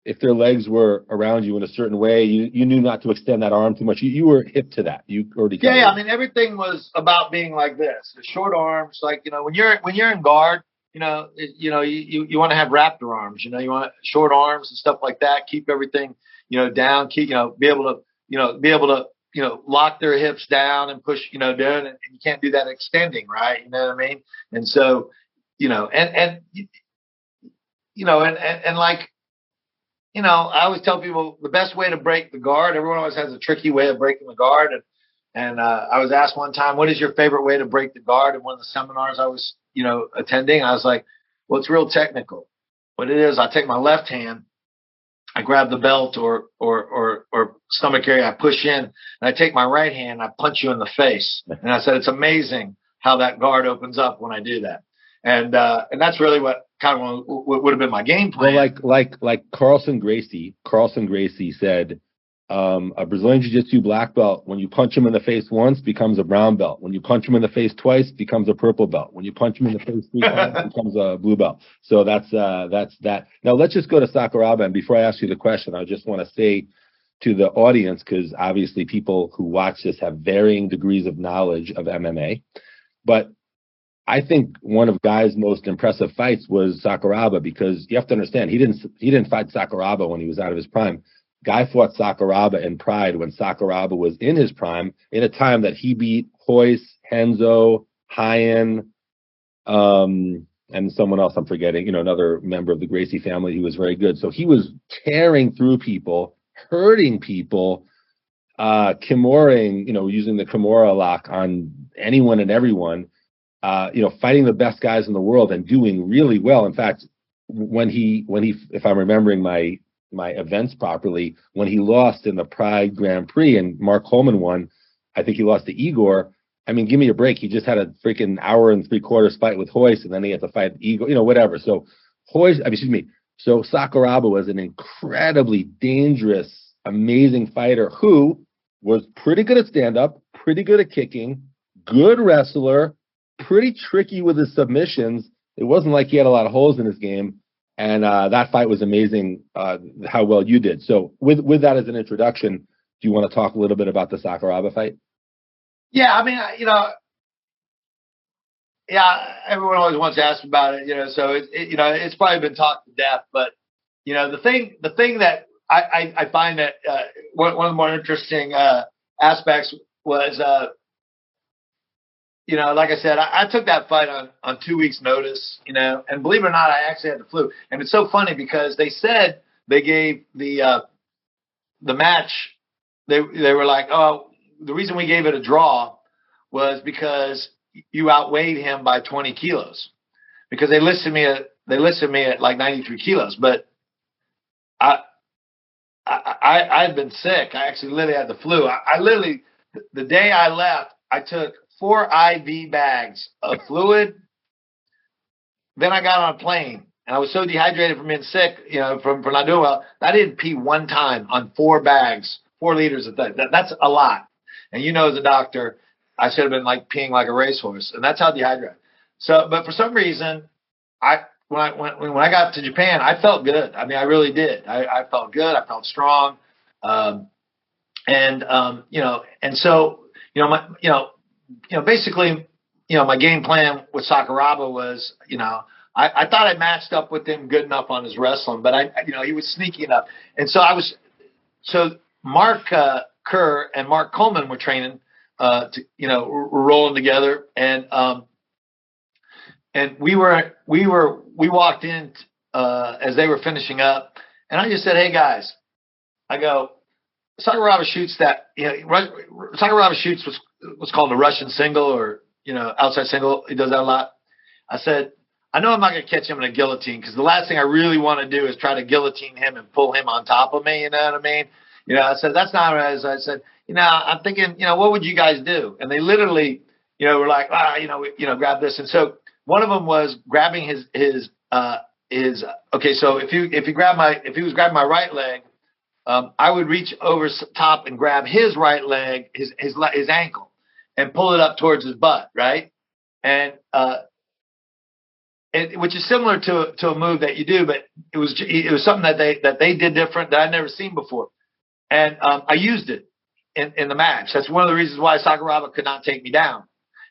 if their legs were around you in a certain way, you knew not to extend that arm too much. You were hip to that. You already. Yeah. I mean, everything was about being like this. The short arms, like when you're in guard, you want to have raptor arms. You want short arms and stuff like that. Keep everything down. Keep be able to lock their hips down and push, down, and you can't do that extending, right? You know what I mean? And so, I always tell people the best way to break the guard, everyone always has a tricky way of breaking the guard. And I was asked one time, what is your favorite way to break the guard? In one of the seminars I was, attending, I was like, well, it's real technical. what it is, I take my left hand, I grab the belt or stomach area, I push in, and I take my right hand, I punch you in the face. And I said, it's amazing how that guard opens up when I do that. And that's really what kind of would have been my game plan. Well, like Carlson Gracie said, a Brazilian Jiu-Jitsu black belt, when you punch him in the face once, becomes a brown belt. When you punch him in the face twice, becomes a purple belt. When you punch him in the face 3 times, becomes a blue belt. So that's that. Now let's just go to Sakuraba. And before I ask you the question, I just want to say to the audience, because obviously people who watch this have varying degrees of knowledge of MMA, but I think one of Guy's most impressive fights was Sakuraba, because you have to understand, he didn't fight Sakuraba when he was out of his prime. Guy fought Sakuraba in Pride when Sakuraba was in his prime, in a time that he beat Royce, Henzo, Hyen, and someone else I'm forgetting, another member of the Gracie family who was very good. So he was tearing through people, hurting people, Kimuring, using the Kimura lock on anyone and everyone, fighting the best guys in the world and doing really well. In fact, when he, if I'm remembering my events properly, when he lost in the Pride Grand Prix and Mark Coleman won, I think he lost to Igor. I mean, give me a break. He just had a freaking hour and 3/4 fight with Royce, and then he had to fight Igor, whatever. So So Sakuraba was an incredibly dangerous, amazing fighter who was pretty good at stand-up, pretty good at kicking, good wrestler, pretty tricky with his submissions. It wasn't like he had a lot of holes in his game. And that fight was amazing, how well you did. So with that as an introduction, do you want to talk a little bit about the Sakuraba fight? Yeah, I mean, everyone always wants to ask about it, so it's probably been talked to death. But, the thing that I find that one of the more interesting aspects was, like I said, I took that fight on 2 weeks' notice, and believe it or not, I actually had the flu. And it's so funny because they said they gave the match, they were like, oh, the reason we gave it a draw was because you outweighed him by 20 kilos. Because they listed me at like 93 kilos, but I had been sick. I actually literally had the flu. I literally, the day I left, I took 4 IV bags of fluid. Then I got on a plane, and I was so dehydrated from being sick, from not doing well, I didn't pee one time on 4 bags, 4 liters of that. That's a lot. And as a doctor, I should have been like peeing like a racehorse, and that's how dehydrated. So, but for some reason, when I got to Japan, I felt good. I mean, I really did. I felt good. I felt strong. And so, basically, my game plan with Sakuraba was, I thought I matched up with him good enough on his wrestling, but he was sneaky enough. And so Mark Kerr and Mark Coleman were training, were rolling together, and we walked in as they were finishing up, and I just said, "Hey guys," I go, Sakuraba shoots that, Sakuraba shoots what's called a Russian single or, outside single. He does that a lot. I said, I know I'm not going to catch him in a guillotine, because the last thing I really want to do is try to guillotine him and pull him on top of me. You know what I mean? I said, that's not what I said, I'm thinking, what would you guys do? And they literally, were like, grab this. And so one of them was grabbing his okay. So if he was grabbing my right leg, I would reach over top and grab his right leg, his ankle, and pull it up towards his butt, right? And which is similar to a move that you do, but it was something that they did different that I'd never seen before, and I used it in the match. That's one of the reasons why Sakuraba could not take me down.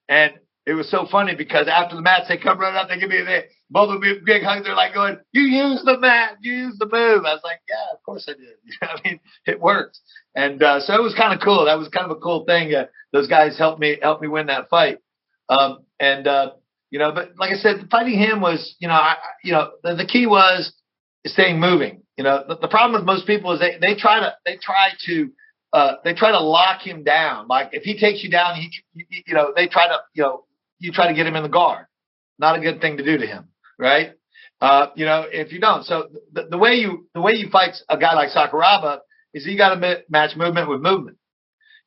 And it was so funny because after the match, they come running up, they give me both of them big hugs. They're like going, "You used the match, you used the move." I was like, "Yeah, of course I did." I mean, it works. And so it was kind of cool. That was kind of a cool thing. Those guys helped me win that fight. But like I said, fighting him was, the key was staying moving. The problem with most people is they try to lock him down. Like if he takes you down, they try to, you try to get him in the guard. Not a good thing to do to him, right? If you don't. So the way you fight a guy like Sakuraba is you got to match movement with movement,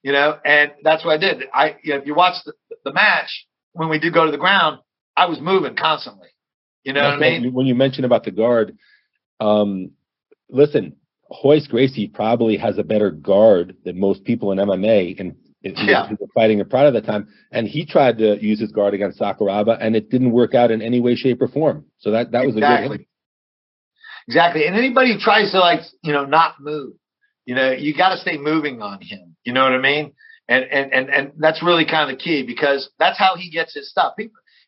and that's what I did. If you watch the match, when we did go to the ground, I was moving constantly. You know what I mean? When you mentioned about the guard, listen, Royce Gracie probably has a better guard than most people in MMA, and he was fighting in Pride at the time, and he tried to use his guard against Sakuraba, and it didn't work out in any way, shape, or form. So that was a good hit. Exactly. And anybody who tries to not move, you got to stay moving on him. You know what I mean? And that's really kind of the key, because that's how he gets his stuff.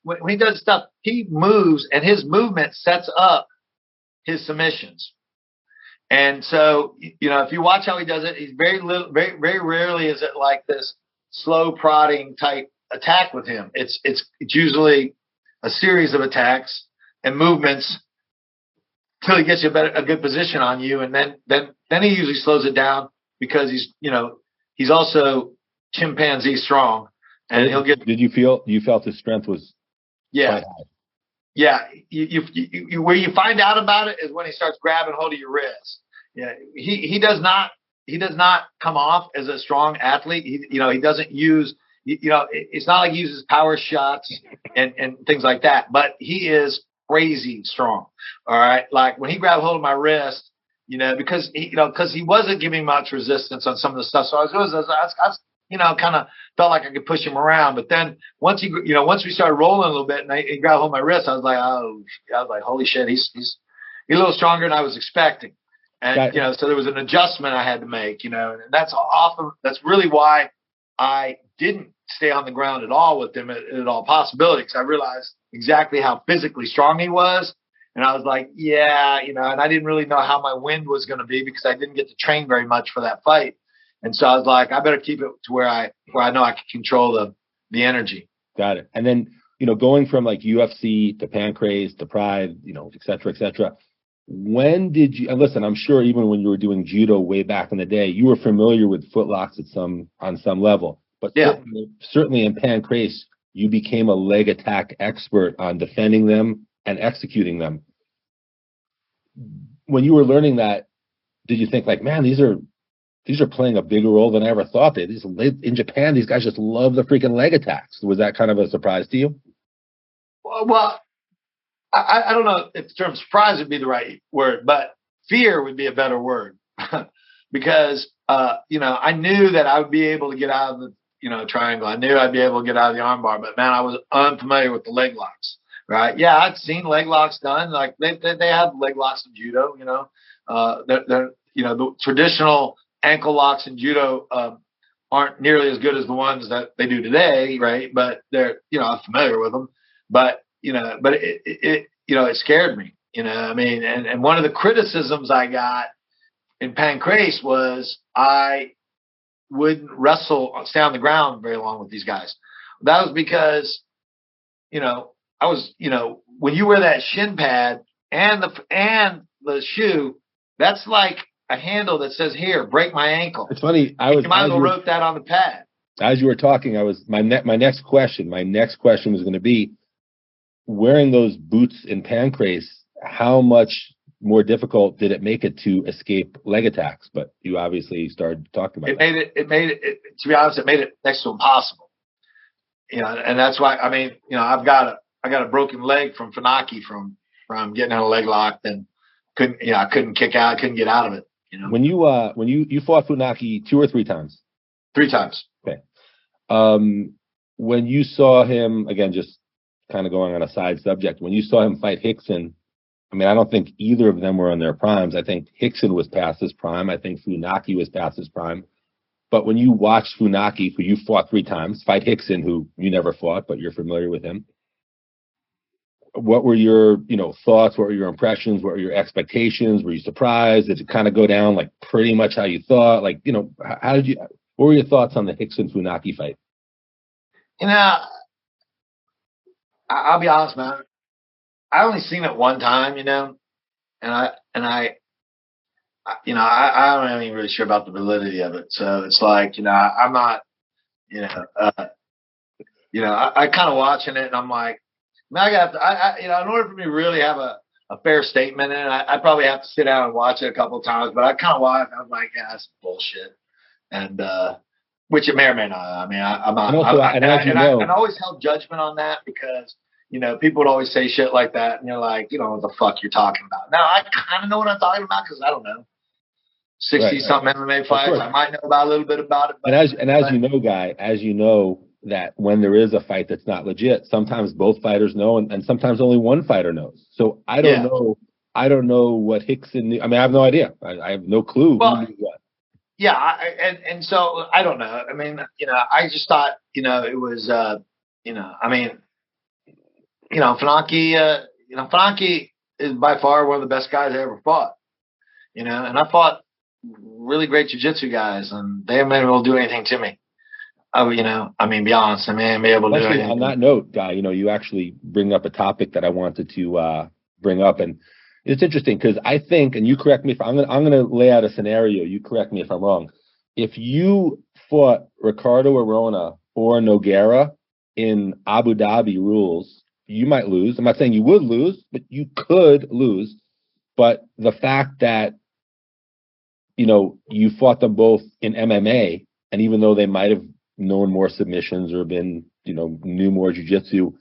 When he does stuff, he moves, and his movement sets up his submissions. And so, if you watch how he does it, he's very rarely is it like this slow prodding type attack with him. It's usually a series of attacks and movements till he gets you a good position on you, and then he usually slows it down, because he's also chimpanzee strong, and he'll get. You felt his strength was quite high? Yeah, you where you find out about it is when he starts grabbing hold of your wrist. Yeah, he does not come off as a strong athlete. He doesn't use it's not like he uses power shots and things like that. But he is crazy strong. All right, like when he grabbed hold of my wrist, because he wasn't giving much resistance on some of the stuff. So I was kind of felt like I could push him around. But then once we started rolling a little bit, and he grabbed hold of my wrist, I was like, holy shit, he's a little stronger than I was expecting. And so there was an adjustment I had to make. And that's really why I didn't stay on the ground at all with him at all possibility, because I realized exactly how physically strong he was. And I was like, and I didn't really know how my wind was going to be, because I didn't get to train very much for that fight. And so I was like, I better keep it to where I know I can control the energy. Got it. And then, going from like UFC to Pancreas to Pride, et cetera, when did you, and listen, I'm sure even when you were doing judo way back in the day, you were familiar with footlocks on some level, but certainly in Pancreas, you became a leg attack expert on defending them and executing them. When you were learning that, did you think like, man, these are playing a bigger role than I ever thought they did? In Japan, these guys just love the freaking leg attacks. Was that kind of a surprise to you? Well, I don't know if the term surprise would be the right word, but fear would be a better word. Because, I knew that I would be able to get out of the, triangle. I knew I'd be able to get out of the armbar, but man, I was unfamiliar with the leg locks, right? Yeah, I'd seen leg locks done. Like they have leg locks in judo, they're the traditional ankle locks in judo aren't nearly as good as the ones that they do today, right? But they're, I'm familiar with them. But it scared me, and one of the criticisms I got in Pancreas was I wouldn't stay on the ground very long with these guys. That was because, I was, when you wear that shin pad and the shoe, that's like a handle that says, here, break my ankle. It's funny. You might as well wrote that on the pad. As you were talking, my next question was going to be, wearing those boots in Pancreas, how much more difficult did it make it to escape leg attacks? But you obviously started talking about it. It made it, to be honest, it made it next to impossible. And that's why, I got a broken leg from Funaki from getting in a leg lock, and I couldn't kick out, I couldn't get out of it. When you fought Funaki 2 or 3 times? 3 times. Okay. When you saw him, again, just kind of going on a side subject, when you saw him fight Hickson, I don't think either of them were on their primes. I think Hickson was past his prime. I think Funaki was past his prime. But when you watched Funaki, who you fought 3 times, fight Hickson, who you never fought, but you're familiar with him, what were your, thoughts? What were your impressions? What were your expectations? Were you surprised? Did it kind of go down like pretty much how you thought? Like, what were your thoughts on the Hickson Funaki fight? I'll be honest, man. I only seen it one time, and I'm not even really sure about the validity of it. So it's like, I'm not, I kind of watching it, and I'm like, man, in order for me to really have a a fair statement. And I probably have to sit down and watch it a couple of times, but I kind of watch. I'm like, yeah, that's bullshit. And which it may or may not. I mean, I'm not. I always held judgment on that because people would always say shit like that, and you're like, what the fuck you're talking about. Now I kind of know what I'm talking about because I don't know. 60-something MMA fights. I might know about a little bit about it. But, as you know, Guy, as you know, that when there is a fight that's not legit, sometimes both fighters know, and sometimes only one fighter knows. So I don't know. I don't know what Hickson knew. I mean, I have no idea. I have no clue who knew what. Yeah, and so I don't know. I mean, I just thought, it was, I mean, Funaki, Funaki is by far one of the best guys I ever fought. And I fought really great jiu-jitsu guys, and they haven't been able to do anything to me. I mean, be honest, I haven't been able to do anything. On that note, Guy, you actually bring up a topic that I wanted to bring up, and it's interesting because I think, and you correct me if I'm going to lay out a scenario. You correct me if I'm wrong. If you fought Ricardo Arona or Nogueira in Abu Dhabi rules, you might lose. I'm not saying you would lose, but you could lose. But the fact that you fought them both in MMA, and even though they might have known more submissions or been, knew more jiu-jitsu,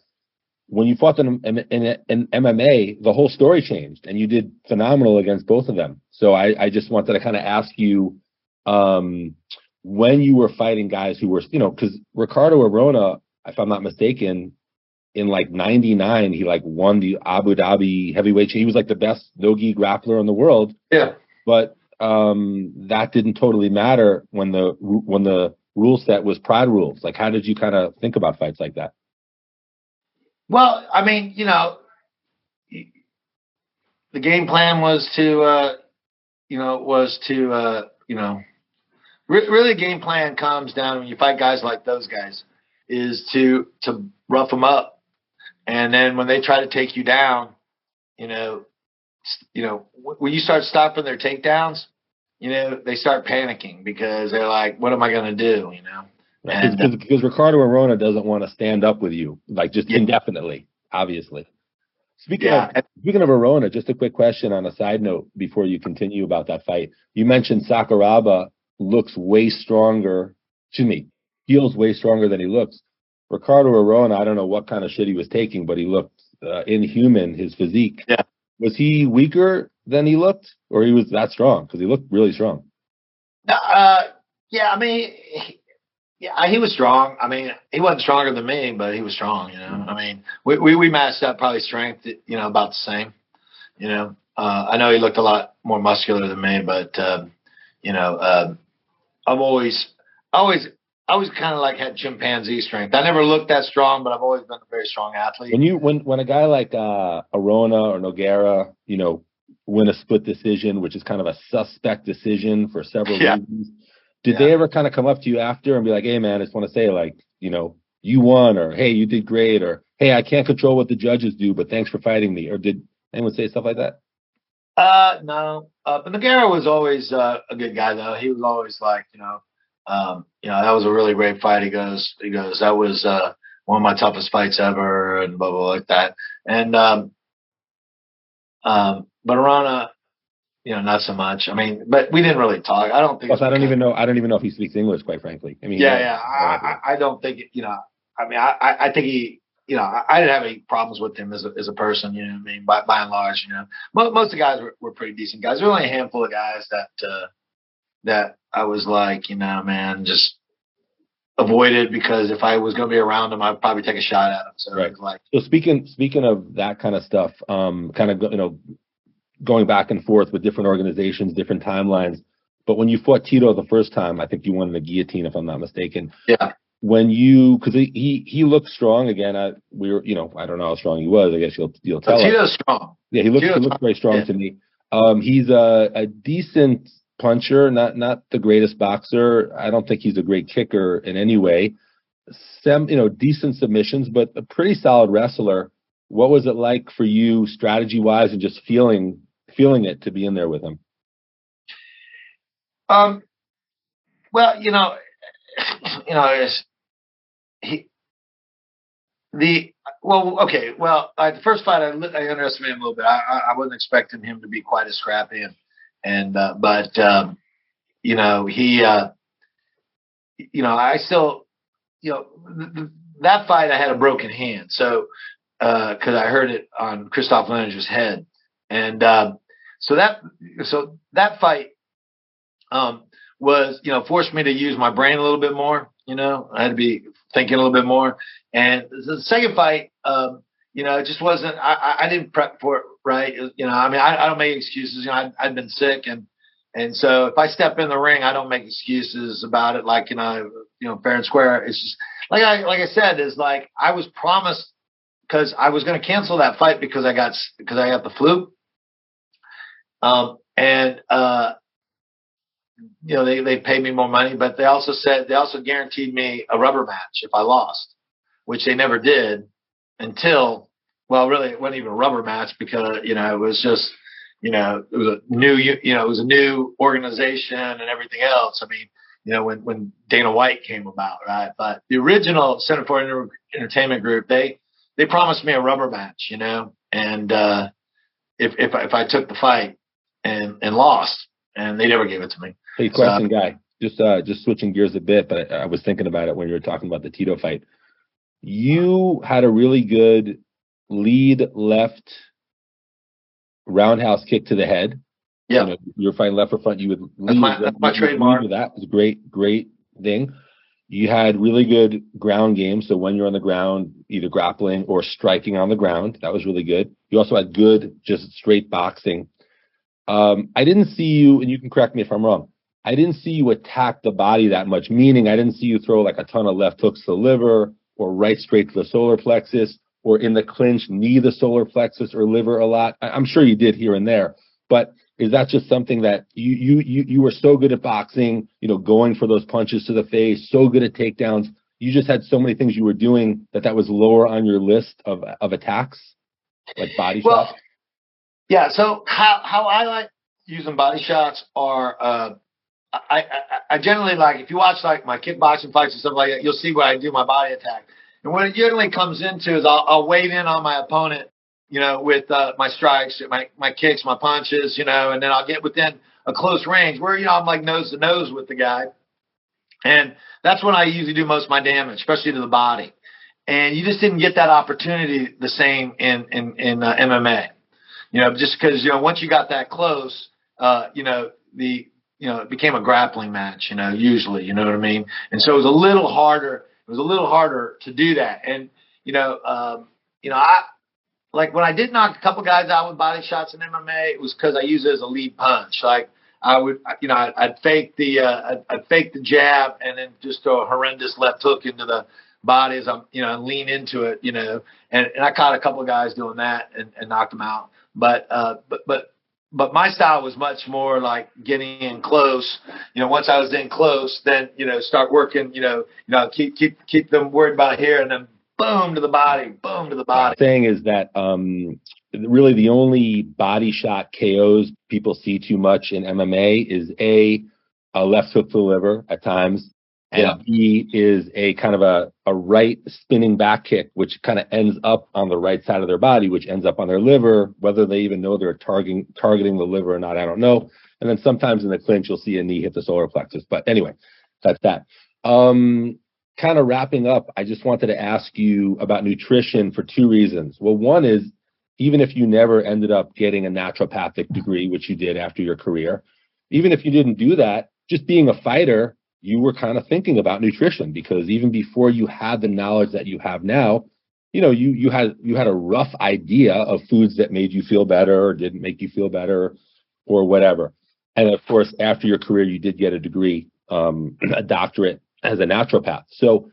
when you fought them in MMA, the whole story changed, and you did phenomenal against both of them. So I just wanted to kind of ask you, when you were fighting guys who were, because Ricardo Arona, if I'm not mistaken, in like 99, he like won the Abu Dhabi heavyweight. He was like the best no-gi grappler in the world. Yeah. But that didn't totally matter when the rule set was pride rules. Like, how did you kind of think about fights like that? Well, I mean, the game plan was to, really the game plan comes down when you fight guys like those guys is to rough them up. And then when they try to take you down, when you start stopping their takedowns, they start panicking because they're like, what am I going to do? Because Ricardo Arona doesn't want to stand up with you, like just indefinitely, obviously. Speaking of Arona, just a quick question on a side note before you continue about that fight. You mentioned Sakuraba looks way stronger. Feels way stronger than he looks. Ricardo Arona, I don't know what kind of shit he was taking, but he looked inhuman, his physique. Yeah. Was he weaker than he looked, or he was that strong? Because he looked really strong. I mean, he was strong. I mean, he wasn't stronger than me, but he was strong. I mean, we matched up probably strength, about the same. I know he looked a lot more muscular than me, but I've always kind of like had chimpanzee strength. I never looked that strong, but I've always been a very strong athlete. When a guy like Arona or Nogueira, win a split decision, which is kind of a suspect decision for several reasons, did they ever kind of come up to you after and be like, hey man, I just want to say, like, you won, or hey, you did great, or hey, I can't control what the judges do, but thanks for fighting me? Or did anyone say stuff like that? No. But Nogueira was always a good guy though. He was always like, that was a really great fight. He goes, that was one of my toughest fights ever, and blah blah like that. And but Arona, not so much. I mean, but we didn't really talk. I don't think. Plus, I don't even know if he speaks English, quite frankly. I mean, I don't think. I mean, I think he. I didn't have any problems with him as a person. I mean, by and large, most of the guys were pretty decent guys. There were only a handful of guys that I was like, man, just avoided, because if I was going to be around him, I'd probably take a shot at him. So right. It was like, so speaking of that kind of stuff, going back and forth with different organizations, different timelines. But when you fought Tito the first time, I think you won in the guillotine, if I'm not mistaken. Yeah. Because he looked strong again. I don't know how strong he was. I guess you'll tell us. Tito's strong. Yeah, he looked very strong to me. He's a decent puncher, not the greatest boxer. I don't think he's a great kicker in any way. Decent submissions, but a pretty solid wrestler. What was it like for you, strategy wise, and just feeling it to be in there with him? Well, The first fight I underestimated him a little bit. I wasn't expecting him to be quite as scrappy, but he I still that fight I had a broken hand, so because I heard it on Christoph Lineage's head, and so that fight was forced me to use my brain a little bit more. I had to be thinking a little bit more. And the second fight, it just wasn't. I didn't prep for it right. I don't make excuses. I'd been sick, and so if I step in the ring, I don't make excuses about it. Like fair and square. It's just like I said, is like I was promised, because I was going to cancel that fight because I got the flu. They paid me more money, but they also guaranteed me a rubber match if I lost, which they never did until, well, really it wasn't even a rubber match because, it was just, it was a new organization and everything else. I mean, when Dana White came about, right? But the original Center for Entertainment Group, they promised me a rubber match, and if I took the fight and lost, and they never gave it to me. Hey, question, Guy. Just switching gears a bit, but I was thinking about it when you were talking about the Tito fight. You had a really good lead left roundhouse kick to the head. Yeah. You were fighting left or front. You would lead. That's my trademark. That was a great thing. You had really good ground game. So when you're on the ground, either grappling or striking on the ground, that was really good. You also had good, just straight boxing. I didn't see you, and you can correct me if I'm wrong, I didn't see you attack the body that much, meaning I didn't see you throw like a ton of left hooks to the liver or right straight to the solar plexus or in the clinch knee the solar plexus or liver a lot. I'm sure you did here and there, but is that just something that you were so good at boxing, going for those punches to the face, so good at takedowns, you just had so many things you were doing that was lower on your list of attacks, like body shots? Yeah, so how I like using body shots are I generally like, if you watch like my kickboxing fights and stuff like that, you'll see where I do my body attack. And what it generally comes into is I'll wade in on my opponent, with my strikes, my kicks, my punches, and then I'll get within a close range where, I'm like nose to nose with the guy. And that's when I usually do most of my damage, especially to the body. And you just didn't get that opportunity the same in MMA. Just because, once you got that close, it became a grappling match, usually, you know what I mean? And so it was a little harder to do that. And, I, like when I did knock a couple guys out with body shots in MMA, it was because I used it as a lead punch. Like I would, I'd fake the jab and then just throw a horrendous left hook into the body as I'm, lean into it, and I caught a couple of guys doing that and knocked them out. But my style was much more like getting in close. Once I was in close, then start working. Keep them worried about here, and then boom to the body, boom to the body. The thing is that really the only body shot KOs people see too much in MMA is a left hook to the liver at times. And B is a kind of a right spinning back kick, which kind of ends up on the right side of their body, which ends up on their liver, whether they even know they're targeting the liver or not, I don't know. And then sometimes in the clinch, you'll see a knee hit the solar plexus. But anyway, that's that. Kind of wrapping up, I just wanted to ask you about nutrition for two reasons. Well, one is, even if you never ended up getting a naturopathic degree, which you did after your career, even if you didn't do that, just being a fighter, you were kind of thinking about nutrition, because even before you had the knowledge that you have now, you had a rough idea of foods that made you feel better or didn't make you feel better or whatever. And of course, after your career, you did get a degree, a doctorate as a naturopath. So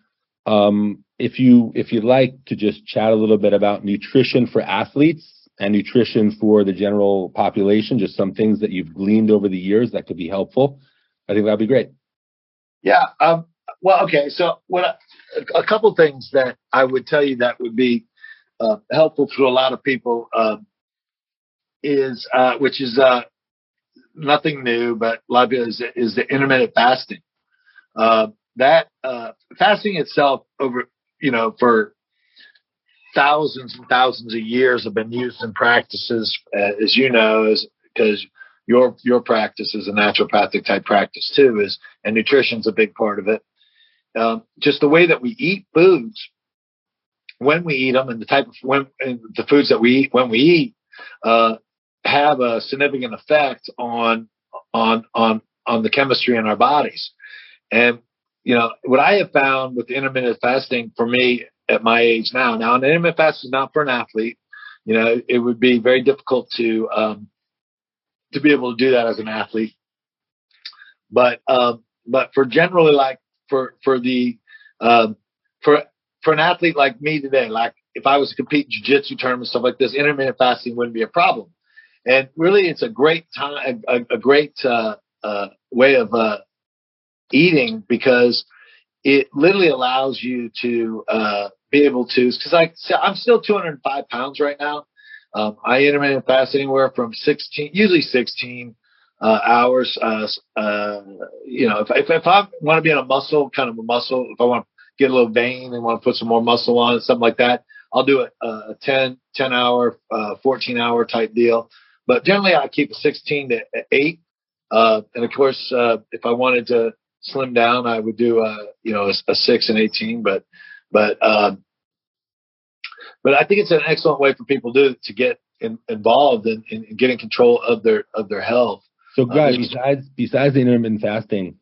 if you'd like to just chat a little bit about nutrition for athletes and nutrition for the general population, just some things that you've gleaned over the years that could be helpful, I think that'd be great. Yeah. Well, okay. So a couple things that I would tell you that would be helpful to a lot of people is nothing new, but a lot of it is the intermittent fasting. That fasting itself over, for thousands and thousands of years have been used in practices, as you know, because your practice is a naturopathic type practice too, and nutrition's a big part of it. Just the way that we eat foods, when we eat them, and the foods that we eat when we eat, have a significant effect on the chemistry in our bodies. And what I have found with the intermittent fasting for me at my age now an intermittent fast is not for an athlete. It would be very difficult to be able to do that as an athlete. But for generally, like for an athlete like me today, like if I was to compete in jiu-jitsu tournaments, stuff like this, intermittent fasting wouldn't be a problem. And really, it's a great time, a great way of eating, because it literally allows you to be able to, because I'm still 205 pounds right now. I intermittent fast anywhere from 16 hours. If I want to be in a muscle, if I want to get a little vein and want to put some more muscle on it, something like that, I'll do a 10 hour, 14 hour type deal. But generally, I keep a 16 to 8. And of course, if I wanted to slim down, I would do a 6 and 18. But I think it's an excellent way for people to get involved in getting control of their health. So, Guy, besides the intermittent fasting,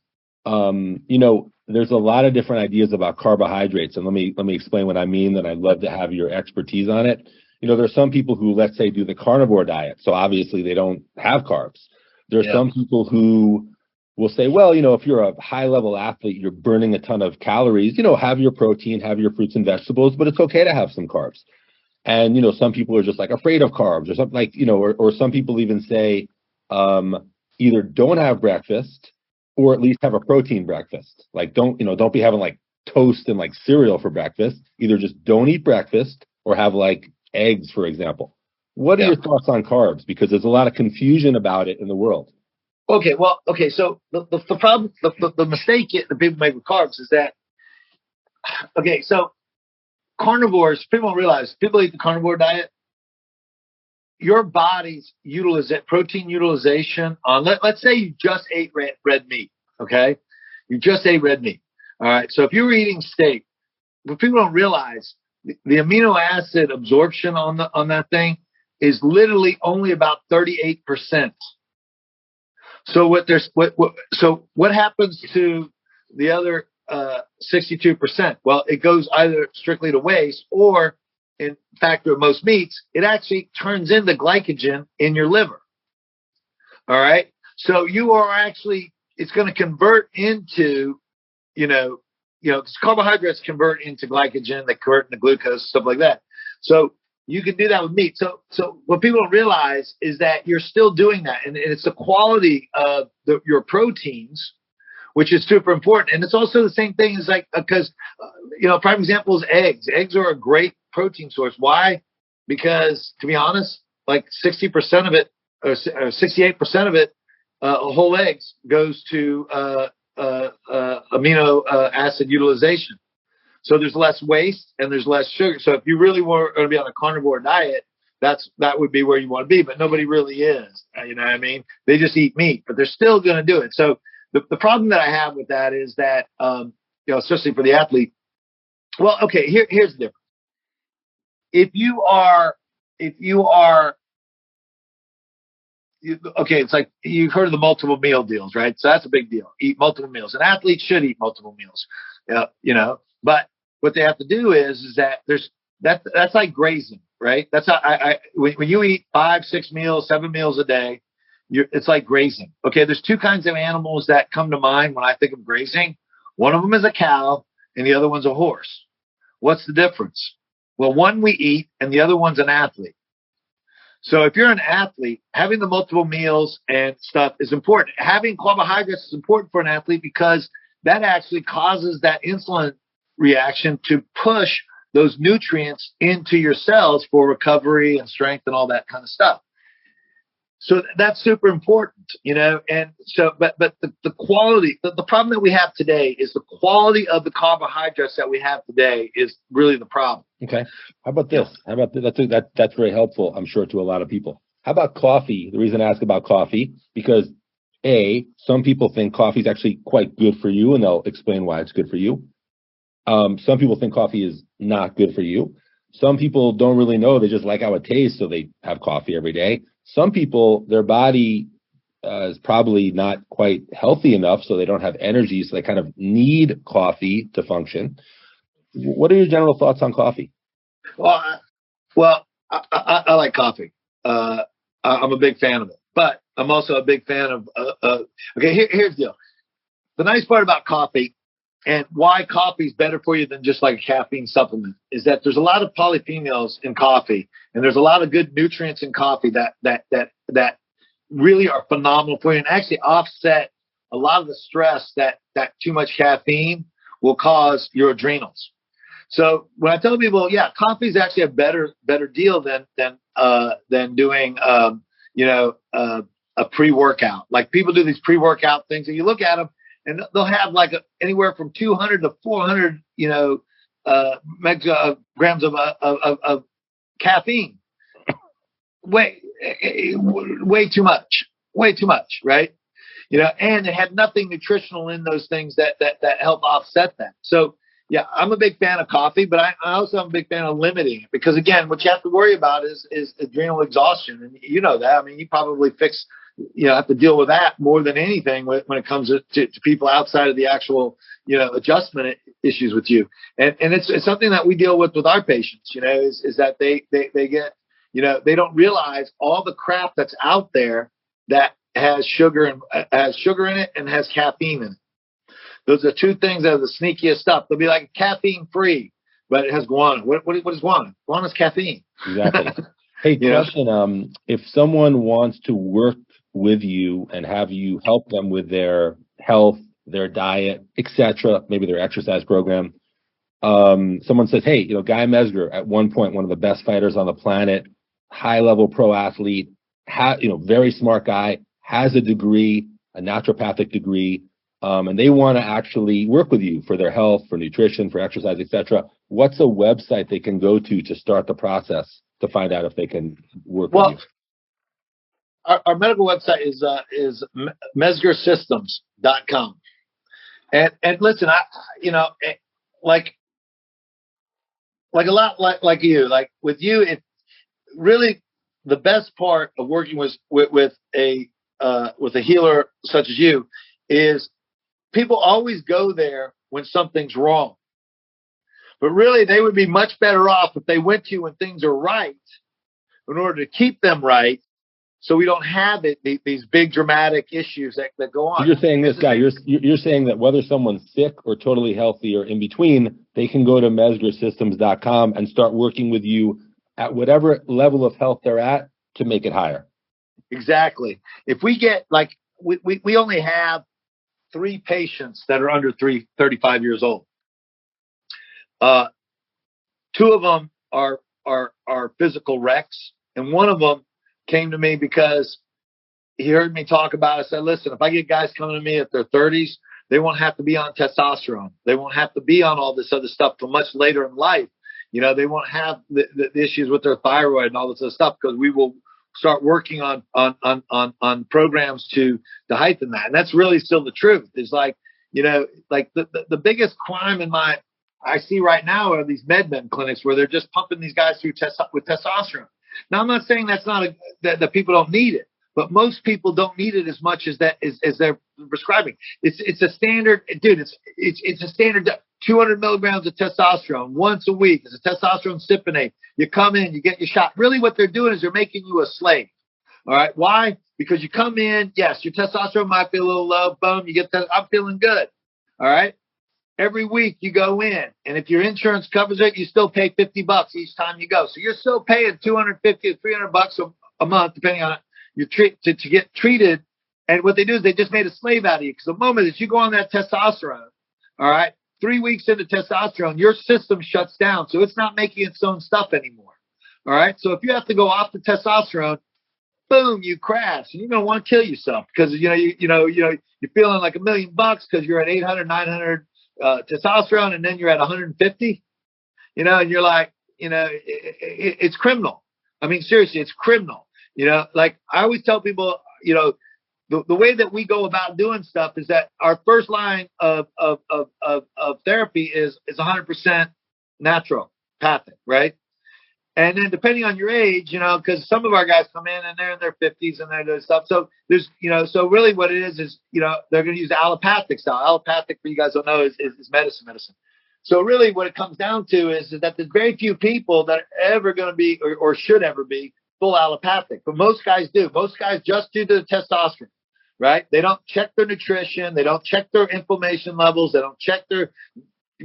there's a lot of different ideas about carbohydrates, and let me explain what I mean. Then I'd love to have your expertise on it. There's some people who, let's say, do the carnivore diet, so obviously they don't have carbs. There's some people who will say, well, if you're a high-level athlete, you're burning a ton of calories. Have your protein, have your fruits and vegetables, but it's okay to have some carbs. And some people are just like afraid of carbs, or something like or some people even say either don't have breakfast or at least have a protein breakfast. Like don't be having like toast and like cereal for breakfast. Either just don't eat breakfast or have like eggs, for example. What are your thoughts on carbs? Because there's a lot of confusion about it in the world. Okay. So the problem, the mistake that people make with carbs is that, so carnivores, people don't realize, people eat the carnivore diet, your body's protein utilization on, let's say you just ate red meat, okay? You just ate red meat. All right. So if you were eating steak, what people don't realize, the amino acid absorption on that thing is literally only about 38%. So what happens to the other 62%? Well, it goes either strictly to waste, or in fact, with most meats, it actually turns into glycogen in your liver. All right. So it's going to convert into, carbohydrates convert into glycogen, they convert into glucose, stuff like that. So you can do that with meat. So what people don't realize is that you're still doing that. And it's the quality of your proteins, which is super important. And it's also the same thing as because, prime example is eggs. Eggs are a great protein source. Why? Because, to be honest, like 60% of it, or 68% of it, whole eggs goes to amino acid utilization. So there's less waste and there's less sugar. So if you really were going to be on a carnivore diet, that would be where you want to be. But nobody really is. You know what I mean? They just eat meat, but they're still going to do it. So the problem that I have with that is that, especially for the athlete. Well, okay, here's the difference. If you are, it's like you've heard of the multiple meal deals, right? So that's a big deal. Eat multiple meals. An athlete should eat multiple meals, but what they have to do is that that's like grazing, right? That's how when you eat 5, 6 meals, 7 meals a day, it's like grazing. Okay. There's 2 kinds of animals that come to mind when I think of grazing. One of them is a cow and the other one's a horse. What's the difference? Well, one we eat and the other one's an athlete. So if you're an athlete, having the multiple meals and stuff is important. Having carbohydrates is important for an athlete because that actually causes that insulin reaction to push those nutrients into your cells for recovery and strength and all that kind of stuff. So that's super important, and so, but the quality, the problem that we have today is the quality of the carbohydrates that we have today is really the problem. Okay. How about this? That's very helpful, I'm sure, to a lot of people. How about coffee? The reason I ask about coffee, because some people think coffee is actually quite good for you, and they'll explain why it's good for you. Some people think coffee is not good for you. Some people don't really know. They just like how it tastes, so they have coffee every day. Some people, their body is probably not quite healthy enough, so they don't have energy, so they kind of need coffee to function. What are your general thoughts on coffee? Well, I like coffee. I'm a big fan of it, but I'm also a big fan of. Okay, here's the deal. The nice part about coffee, and why coffee is better for you than just like a caffeine supplement, is that there's a lot of polyphenols in coffee, and there's a lot of good nutrients in coffee that really are phenomenal for you, and actually offset a lot of the stress that too much caffeine will cause your adrenals. So when I tell people, yeah, coffee is actually a better deal than doing a pre-workout. Like people do these pre-workout things, and you look at them, and they'll have like anywhere from 200 to 400 grams of caffeine. Way too much, right? And it had nothing nutritional in those things that help offset that. So yeah, I'm a big fan of coffee, but I also am a big fan of limiting it, because again, what you have to worry about is adrenal exhaustion, and you know that. I mean, you probably have to deal with that more than anything when it comes to people outside of the actual adjustment issues with you, and it's something that we deal with our patients. Is that they get they don't realize all the crap that's out there that has sugar in it and has caffeine in it. Those are two things that are the sneakiest stuff. They'll be like caffeine free, but it has guano. What is guano? Guano is caffeine. Exactly. Hey, question. If someone wants to work with you and have you help them with their health, their diet, etc., maybe their exercise program, someone says, hey, Guy Mezger, at one point, one of the best fighters on the planet, high-level pro athlete, very smart guy, has a degree, a naturopathic degree, and they want to actually work with you for their health, for nutrition, for exercise, etc. What's a website they can go to start the process to find out if they can work with you? Our medical website is mesgarsystems.com. And listen, like a lot like you, like with you, it really the best part of working with a healer such as you is people always go there when something's wrong. But really, they would be much better off if they went to you when things are right in order to keep them right, so we don't have these big dramatic issues that go on. You're saying this, Guy, you're saying that whether someone's sick or totally healthy or in between, they can go to mesgarsystems.com and start working with you at whatever level of health they're at to make it higher. Exactly. If we get we only have 3 patients that are under 35 years old. 2 of them are physical wrecks, and one of them came to me because he heard me talk about it. I said, listen, if I get guys coming to me at their 30s, they won't have to be on testosterone. They won't have to be on all this other stuff till much later in life. They won't have the issues with their thyroid and all this other stuff, because we will start working on programs to heighten that. And that's really still the truth. Is like the biggest crime I see right now are these med clinics where they're just pumping these guys through with testosterone. Now, I'm not saying that's that people don't need it, but most people don't need it as much as they're prescribing. It's a standard, dude. It's a standard 200 milligrams of testosterone once a week. It's a testosterone cypionate. You come in, you get your shot. Really, what they're doing is they're making you a slave. All right, why? Because you come in, yes, your testosterone might be a little low. Boom, you get that. I'm feeling good. All right. Every week you go in, and if your insurance covers it, you still pay $50 each time you go. So you're still paying $250 to $300 a month, depending on your to get treated. And what they do is they just made a slave out of you, because the moment that you go on that testosterone, all right, 3 weeks into testosterone, your system shuts down, so it's not making its own stuff anymore. All right, so if you have to go off the testosterone, boom, you crash, and you're gonna want to kill yourself because you're feeling like $1 million because you're at 800, 900 testosterone, and then you're at 150. And you're like, it's criminal. I mean, seriously, it's criminal. Like I always tell people, the way that we go about doing stuff is that our first line of therapy is 100% naturopathic, right? And then depending on your age, because some of our guys come in and they're in their 50s and they're doing stuff. So there's, so really what it is, they're going to use the allopathic style. Allopathic, for you guys don't know, is medicine. So really what it comes down to is that there's very few people that are ever going to be or should ever be full allopathic. But most guys do. Most guys just do the testosterone, right? They don't check their nutrition. They don't check their inflammation levels. They don't check you'd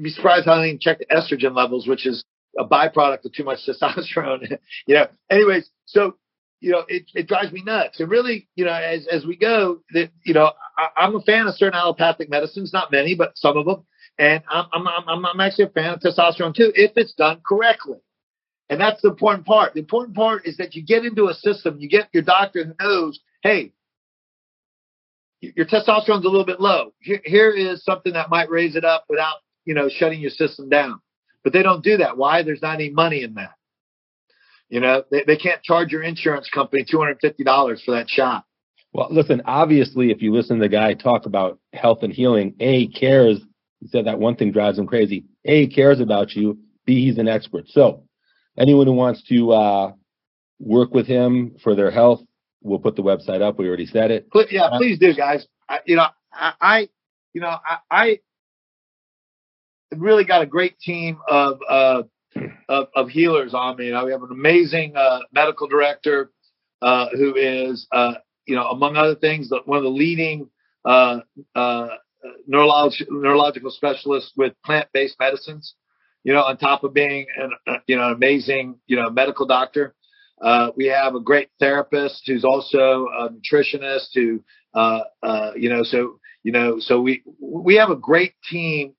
be surprised how they even check the estrogen levels, which is a byproduct of too much testosterone. Anyways, so, it drives me nuts. And really, as we go, I'm a fan of certain allopathic medicines, not many, but some of them. And I'm actually a fan of testosterone too, if it's done correctly. And that's the important part. The important part is that you get into a system, you get your doctor who knows, hey, your testosterone's a little bit low. Here is something that might raise it up without, shutting your system down. But they don't do that. Why? There's not any money in that. They can't charge your insurance company $250 for that shot. Well, listen, obviously, if you listen to the guy talk about health and healing, A, he cares. He said that one thing drives him crazy. A, he cares about you. B, he's an expert. So anyone who wants to work with him for their health, we'll put the website up. We already said it. Yeah, please do, guys. I really got a great team of healers on me. We have an amazing medical director who is, among other things, one of the leading neurological specialists with plant-based medicines. On top of being an amazing medical doctor. We have a great therapist who's also a nutritionist who so we have a great team.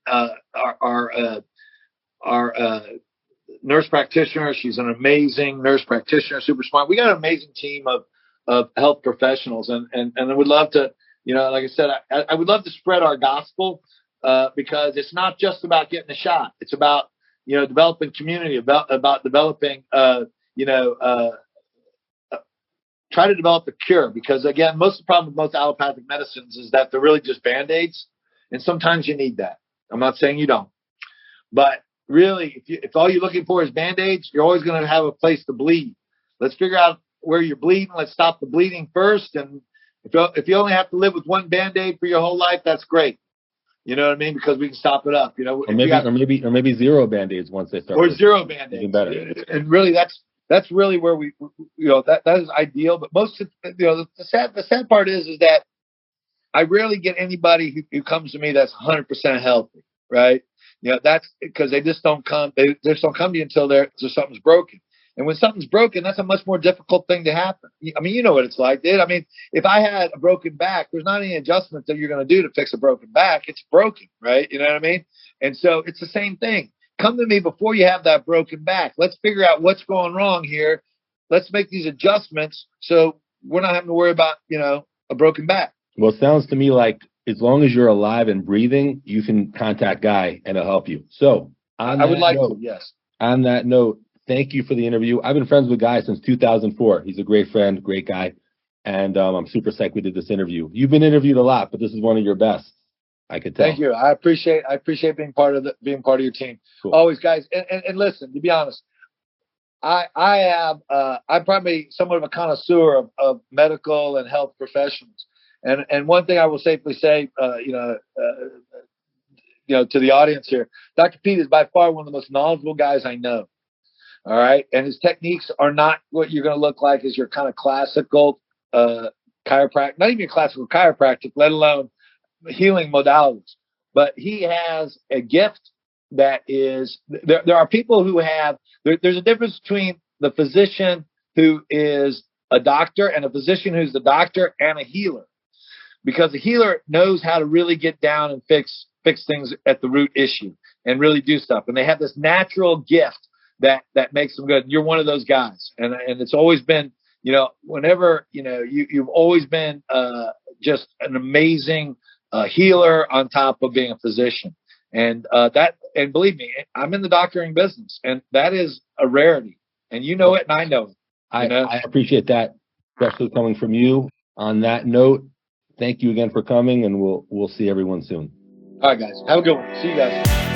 Our nurse practitioner, she's an amazing nurse practitioner, super smart. We got an amazing team of health professionals, and I would love to, like I said, I would love to spread our gospel because it's not just about getting a shot. It's about developing community, about developing try to develop a cure, because again, most of the problem with most allopathic medicines is that they're really just band-aids, and sometimes you need that. I'm not saying you don't, but really, if all you're looking for is band-aids, you're always going to have a place to bleed. Let's figure out where you're bleeding. Let's stop the bleeding first, and if you only have to live with one band-aid for your whole life, that's great. You know what I mean? Because we can stop it up. Or maybe zero band-aids once they start. Or zero band-aids. Even better. And really, that's really where we, that is ideal. But most of, the sad part is that I rarely get anybody who comes to me that's 100% healthy, right? That's because they just don't come. They just don't come to you until something's broken. And when something's broken, that's a much more difficult thing to happen. I mean, you know what it's like, dude. I mean, if I had a broken back, there's not any adjustments that you're going to do to fix a broken back. It's broken, right? You know what I mean? And so it's the same thing. Come to me before you have that broken back. Let's figure out what's going wrong here. Let's make these adjustments so we're not having to worry about, a broken back. Well, it sounds to me like as long as you're alive and breathing, you can contact Guy and he'll help you. So I would like to, yes. On that note, thank you for the interview. I've been friends with Guy since 2004. He's a great friend, great guy. And I'm super psyched we did this interview. You've been interviewed a lot, but this is one of your best. I could tell. Thank you. I appreciate being part of your team. Cool. Always, guys. And listen, to be honest, I'm probably somewhat of a connoisseur of medical and health professionals. And one thing I will safely say, to the audience here, Dr. Pete is by far one of the most knowledgeable guys I know. All right. And his techniques are not what you're going to look like as your kind of classical chiropractic, not even your classical chiropractic, let alone healing modalities. But he has a gift that is, there are people who have, there's a difference between the physician who is a doctor and a physician who's the doctor and a healer. Because the healer knows how to really get down and fix things at the root issue and really do stuff. And they have this natural gift that makes them good. You're one of those guys. And it's always been, whenever, you've always been just an amazing healer on top of being a physician. And and believe me, I'm in the doctoring business, and that is a rarity. And you know it, and I know it. I appreciate that, especially coming from you. On that note, thank you again for coming, and we'll see everyone soon. All right, guys. Have a good one. See you guys.